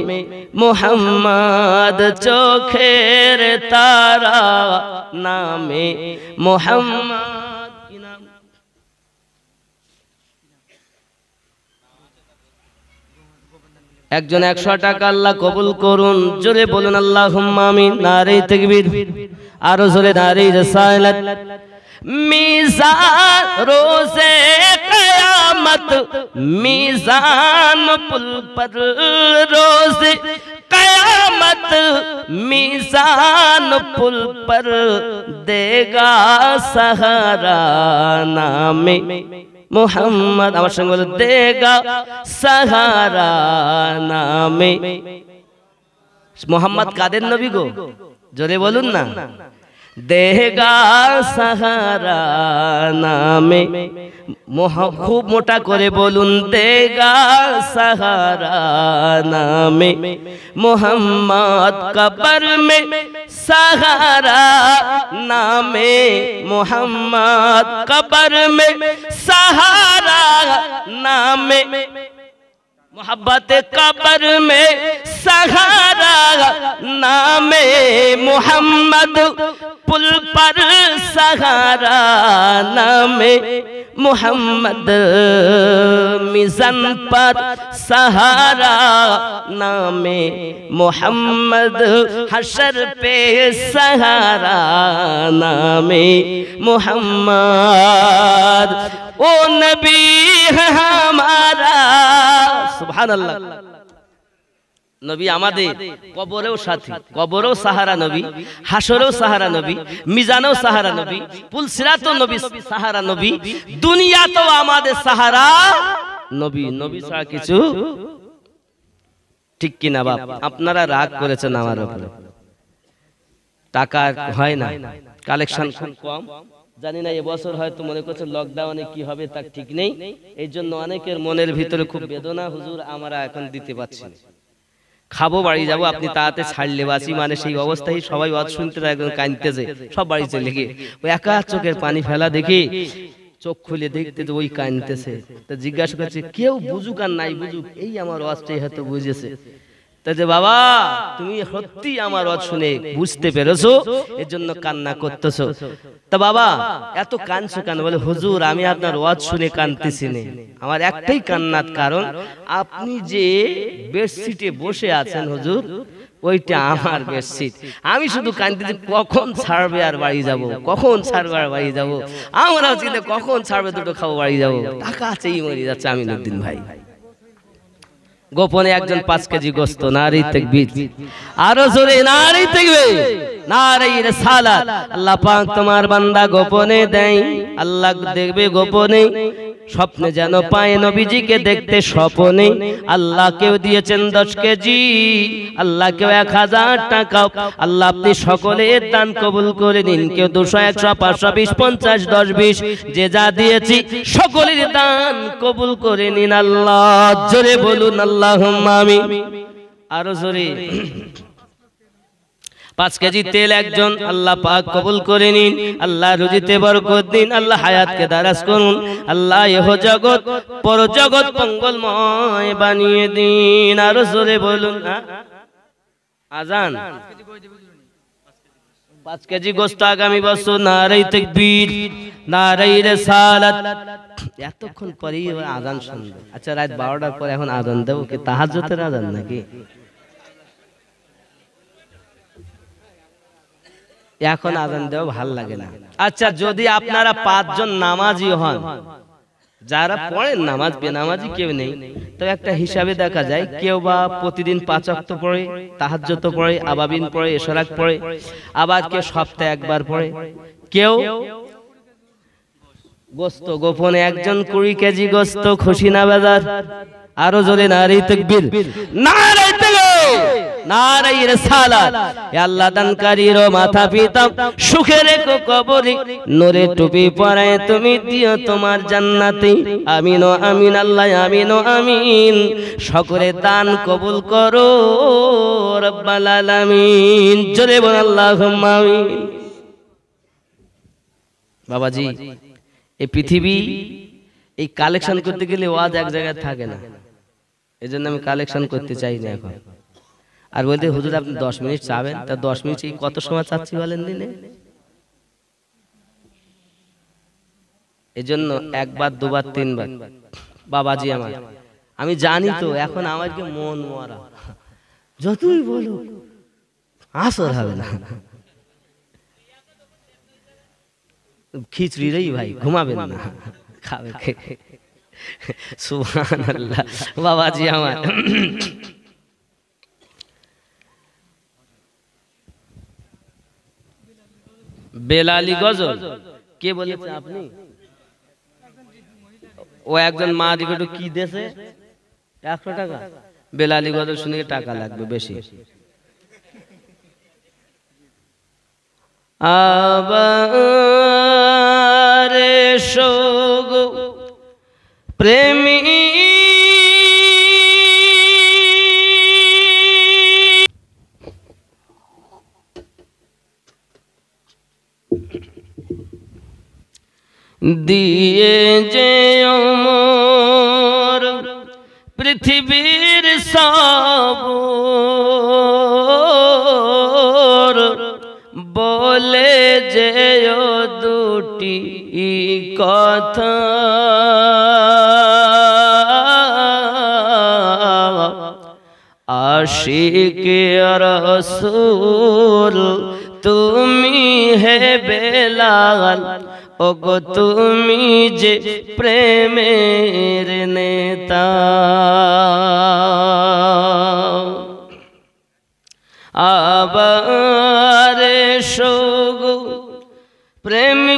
मोहम्मद चोखेर तारा नामे मोहम्मद একজন 100 টাকা আল্লাহ কবুল করুন জোরে বলুন আল্লাহুম্মা আমিন নারে তাকবীর আরো জোরে নারে রিসালাত মিজান রোজে কিয়ামত মিজান পুল পর রোজে কিয়ামত মিজান পুল পর দেगा सहारा नामे मोहम्मद আমার সঙ্গে বলে देगा सहारा नामे मोहम्मद কাদের নবী গো জোরে বলুন না देगा सहारा नामे खूब मोटा करे बोलून देगा सहारा नामे मोहम्मद कब्र में सहारा नामे मोहम्मद कब्र में सहारा नामे मोहब्बत कब्र में सहारा नामे मोहम्मद पुल पर सहारा नामे मोहम्मद मिज़न पर सहारा नामे मोहम्मद हशर पे सहारा नामे मोहम्मद ओ नबी है हमारा सुभान अल्लाह नबी आमादे कबरेও साथी कबरेও सहारा नबी हाशरेও सहारा नबी मिजानेও सहारा नबी पुल सिरातও नबी सहारा नबी दुनियाতেও आमादे सहारा नबी नबी ছাড়া কিছু ঠিক কি না বাপ আপনারা রাগ করেছেন আমার উপরে টাকা হয় না কালেকশন কম জানি না এই বছর হয়তো মনে করছে লকডাউনে কি হবে তা ঠিক নেই এইজন্য অনেকের মনের ভিতরে খুব বেদনা হুজুর আমরা এখন দিতে পারছি না খাবো বাড়ি যাব আপনি তাতে ছাড়লে বাসি মানে সেই অবস্থায় সবাই ওয়াজ শুনতে একদম কাঁদতেছে সব বাড়ি চলে গিয়ে ওই একা চোখের পানি ফেলা দেখি চোখ খুলে দেখতে তো ওই কাঁদতেছে তা জিজ্ঞাসা করছে কেউ বুঝুক আর নাই বুঝুক এই আমার ওয়াজটাই হয়তো বুঝেছে তাই বাবা তুমি সত্যি আমার ওয়াজ শুনে বুঝতে পেরেছো এজন্য কান্না করতেছো তা বাবা এত কাঁদছো কেন বলে হুজুর আমি আপনার ওয়াজ শুনে কাঁদতেছি না আমার একটাই কান্নার কারণ আপনি যে বেডশিটে বসে আছেন হুজুর ওইটা আমার বেডশিট আমি শুধু কাঁদতেছি কখন ছাড়বে আর বাড়ি যাব কখন ছাড়বে আর বাড়ি যাব আমরাও চিন্তা কখন ছাড়বে দুটো খাবো বাড়ি যাব টাকা আছেই মরে যাচ্ছে আমিনুদ্দিন ভাই গোপনে একজন 5 কেজি গোশত নারী তাকবীর আরো জোরে নারী তাকবীর নারী রিসালাত আল্লাহ পাক তোমার বান্দা গোপনে দেয় আল্লাহ দেখবে গোপনে স্বপ্নে যেন পায় নবীজিকে দেখতে স্বপ্নে। আল্লাহ কেউ দিয়েছেন 10 কেজি, আল্লাহ কেউ 1000 টাকা। আল্লাহ আপনি সকলের দান কবুল করে নিন। কেউ 200, 100, 500, 20, 50, 10, 20 যে যা দিয়েছি সকলের দান কবুল করে নিন আল্লাহ। জোরে বলুন আল্লাহুম্মা আমিন। আরো জোরে। 5 কেজি তেল একজন, আল্লাহ পাক কবুল করে নিন। আল্লাহ রুজিতে বরকত দিন, আল্লাহ হায়াতকে দারাজ করুন। আল্লাহ ইহ জগৎ পর জগৎ মঙ্গলময় বানিয়ে দিন। আরো জোরে বলুন। আজান 5 কেজি গোশত আগামী বছর। নারায়ে তাকবীর, নারায়ে রিসালাত। এতক্ষণ পরেই আজান শুনবে। আচ্ছা রাত 12টার পর এখন আজান দেব কি তাহাজ্জুদের আজান নাকি? এখন আজান দেওয়া ভাল লাগে না। আচ্ছা যদি আপনারা 5 জন নামাজি হন, যারা পড়েন নামাজ, বেনামাজি কেউ নেই, তো একটা হিসাবে দেখা যায় কেউ বা প্রতিদিন 5 ওয়াক্ত পড়ে, তাহাজ্জুদ পড়ে, আবাবিন পড়ে, ইশরাক পড়ে, আবার কেউ সপ্তাহে একবার পড়ে, কেউ গোশত গোপনে একজন 20 কেজি গোশত, খুশি না বাজার? আরো জোরে নারায়ে তাকবীর, নারায়ে তাকবীর, নারায়ে রিসালাত। হে আল্লাহ দানকারীর মাথা পিতা সুখে রেখো কবরে, নূরে টুপি পরায় তুমি দিও তোমার জান্নাতে। আমিন ও আমিন আল্লাহ, আমিন ও আমিন। সকলে দান কবুল করো রব্বাল আলামিন। জোরে বল আল্লাহুম্মা আমিন। বাবাজি এই পৃথিবী এই কালেকশন করতে গেলে ওয়াজ এক জায়গায় থাকে না, এজন্য আমি কালেকশন করতে চাই না এখন। আর বলতে হুজুর আপনি 10 মিনিট চাবেন, তা 10 মিনিট কত সময় চাচ্ছি বলেন দিনে? এজন্য একবার, দুবার, তিনবার। বাবাজি আমার, আমি জানি তো এখন আমাকে মন মরা, যতই বলো আসর হবে না। খিচড়ি রেই ভাই, ঘুমাবেন না, খাবে। সুবহানাল্লাহ। বাবাজি আমার, বেলালি গজল কে বলেছে? আপনি? ও একজন মা দিকে কি দেশে 100 টাকা। বেলালি গজল শুনে টাকা লাগবে বেশি। আবার শোগ প্রেমী দিয়ে যে অমর পৃথিবীর সব বলে যে দুটি কথা, আশিকে রাসূল তুমি হে বেলাল, ওগো তুমি যে প্রেমের নেতা। আবার শোগো প্রেমী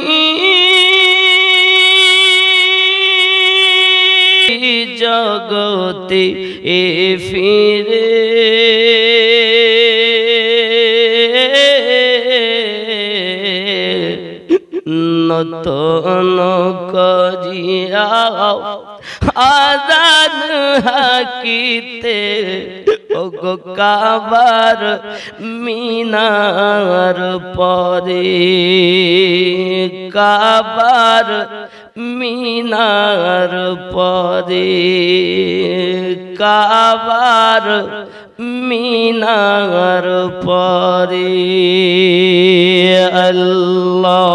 জগতে এ ফিরে, নতন করিয়া আজান হাকিতে, ওগো কাবার মিনার পরে, কাবার মিনার পরে, কাবার মিনার পরে। আল্লাহুম্মা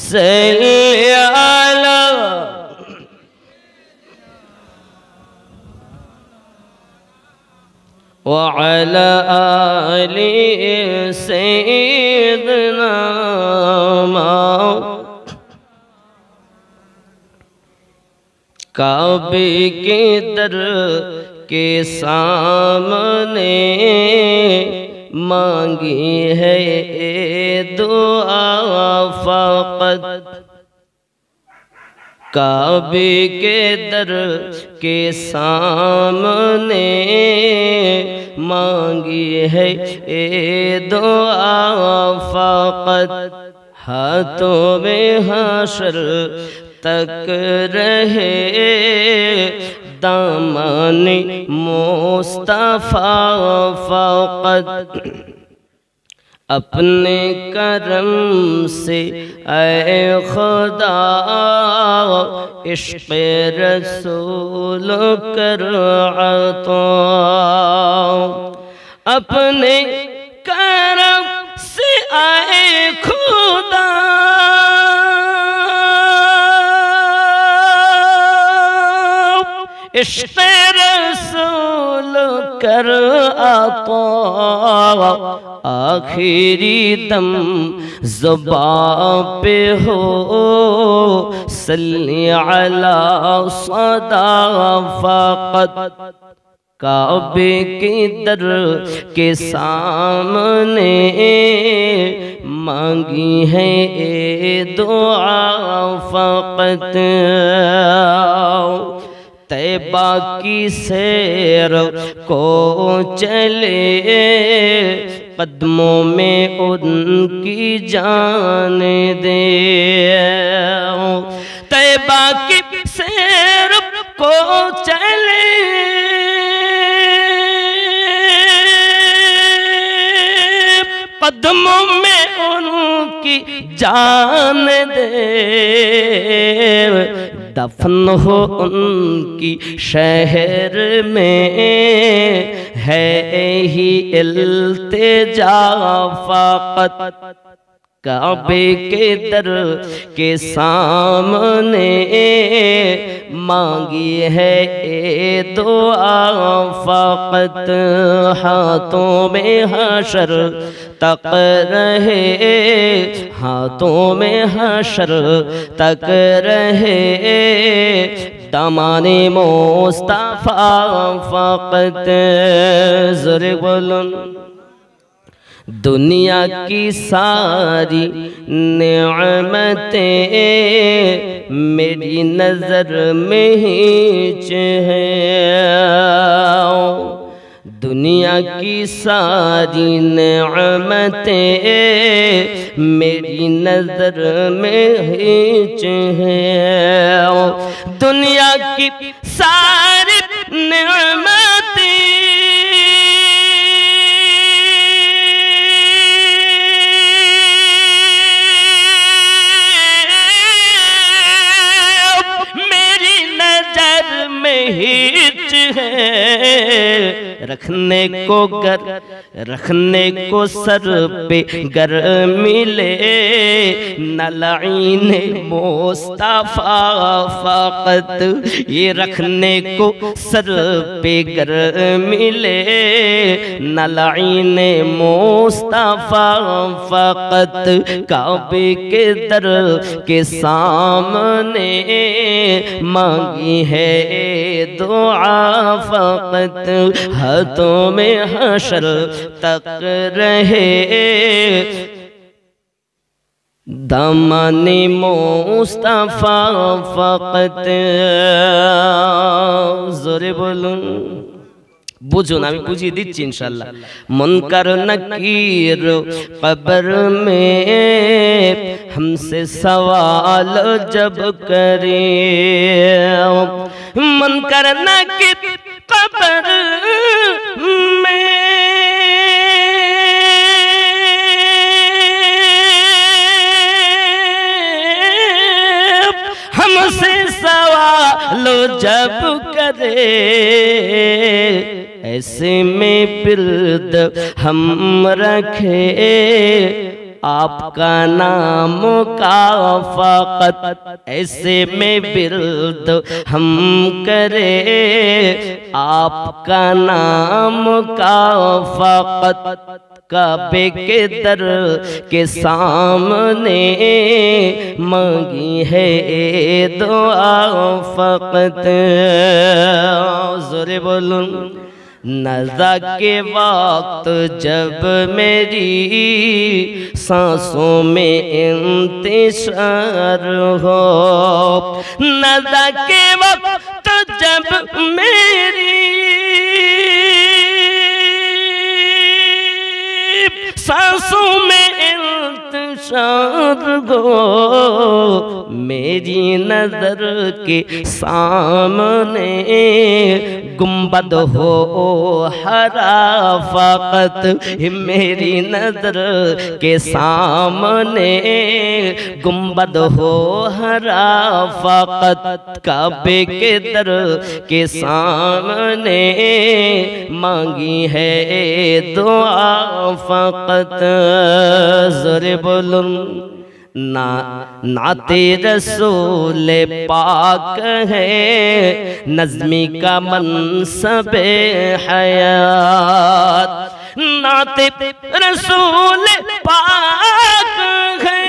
সাল্লি আলা ওয়া আলা আলি সাইয়্যিদিনা काबे के दर के सामने मांगी है दुआ फकत, काबे के दर के सामने मांगी है ए दुआ फ़क़त, हाथों में हशर तक रहे दामन मुस्तफ़ा फ़क़त। अपने करम से ऐ खुदा इश्क़ रसूल कर अता, अपने करम से ऐ खुदा इश्क़ रसूल कर अता, आखिरी दम ज़ुबान पे हो सल्ली अला सदा फ़क़त। काबे के दर के सामने मांगी है ए दुआ फ़क़त। तैबा की सैर को चले कदमों में उनकी जान दे, तैबा की सैर को चले कदमों में उनकी जान दे, दफन हो उनकी शहर में है ही इल्तिजा फ़क़त। काबे के दर के सामने मांगी है ए दुआ फ़क़त, हाथों में हशर तक रहे, हाथों में हशर तक रहे दामन मुस्तफ़ा फ़क़त। ज़ोरे बोलो। दुनिया की सारी नेमतें मेरी नज़र में हीच है, दुनिया की सारी नेमतें मेरी नज़र में हीच है, दुनिया की सारी नेमतें हिच है, रखने को गर रखने को सर पे गर मिले नलाइन मुस्तफ़ा फ़क़त, ये रखने को सर पे गर मिले नलाइन मुस्तफ़ा फ़क़त। काबे के दर के सामने मांगी है दुआ फ़क़त, हाथों में हशर तक रहे दामन मुस्तफ़ा फ़क़त। ज़ोरे बोलूं। बुझुन आमी बुझिए दिच्छी इंशाल्लाह। मुनकर नकीर कब्र में हमसे सवाल जब करे, मुनकर नकीर कब्र में हमसे सवाल जब करे, ऐसे में बिर्द हम रखे आपका नाम का फ़क़त, ऐसे में बिर्द हम करे आपका नाम का फ़क़त। काबे के दर के सामने मांगी है दुआ फ़क़त। ज़ोरे बोलूं। नज़ा के वक्त जब मेरी सांसों में इंतशार हो, नज़ा के वक्त जब मेरी सांसों में इंतशार हो, मेरी नजर के सामने गुंबद हो हरा फकत, मेरी नजर के सामने गुंबद हो हरा फकत, काबे के दर के सामने मांगी है दुआ फकत। ज़ोरे बोलूं ना नाते रसूल पाक है, नज़्मी का मनसबे हयात, नाते रसूल पाक है,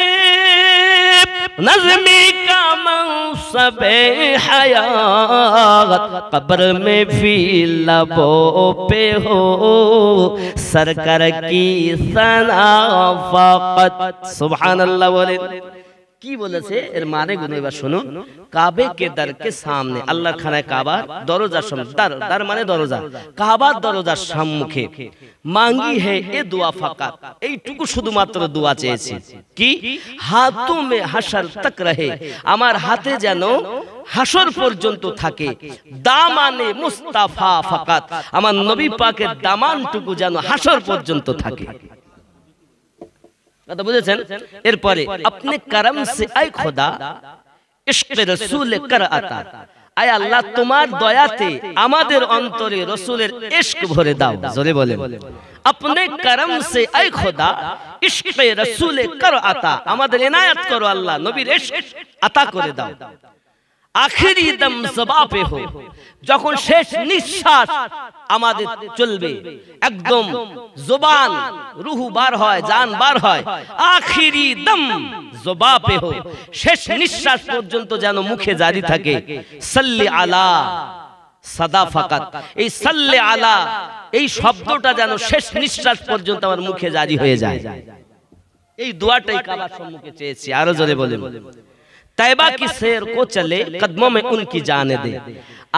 नज़्मी का मनसबे हयात, कब्र में भी लबों पे हो सरकार की सना फकत। सुभान अल्लाह बोले কি বলেছে এর মানে গুণ এবার শুনুন। কাবে কে দর কে সামনে, আল্লাহর খানায় কাবা দরজার সামনে, দর মানে দরজা, কাবার দরজার সম্মুখে মাঙ্গি হে এ দোয়া ফাকাত, এইটুকু শুধুমাত্র দোয়া চেয়েছি কি হাতু মে হাসর তক রহে, আমার হাতে যেন হাসর পর্যন্ত থাকে, দামানে মুস্তাফা ফাকাত, আমার নবী পাকের দামানটুকু যেন হাসর পর্যন্ত থাকে। কথা বুঝেছেন? এরপরে আপনি করম সে আয় খোদা ইশক রাসূল কর আতা, আয় আল্লাহ তোমার দয়াতে আমাদের অন্তরে রাসূলের ইশক ভরে দাও। জোরে বলেন আপনি করম সে আয় খোদা ইশক রাসূল কর আতা, আমাদের ইনায়াত করো আল্লাহ, নবীর ইশক আতা করে দাও। আখিরি দম জবা পে হো, যখন শেষ নিঃশ্বাস আমাদের চলবে, একদম জবান রুহু বার হয়, জান বার হয়, আখিরি দম জবা পে হো, শেষ নিঃশ্বাস পর্যন্ত যেন মুখে জারি থাকে সাল্লি আলা সাদা ফাকাত, এই সাল্লি আলা এই শব্দটা যেন শেষ নিঃশ্বাস পর্যন্ত আমার মুখে জারি হয়ে যায়। এই দোয়াটাই কাবার সম্মুখে চেয়েছি। আরো জোরে বলেন তয়বা কি সের কো চলে কদমোं में उनकी जाने दे।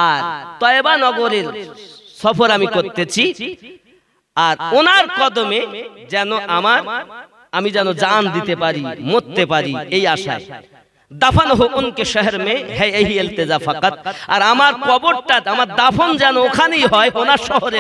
আর তয়বা নগরের সফর আমি করতেছি, আর ওনার কদমে যেন আমি যেন জান দিতে পারি, মরতে পারি, এই আশায়। দাফন হো উনকে শহর মে है यही इल्तिजा फकत, আর আমার কবরটা আমার দাফন যেন ওখানেই হয়, ওনার শহরে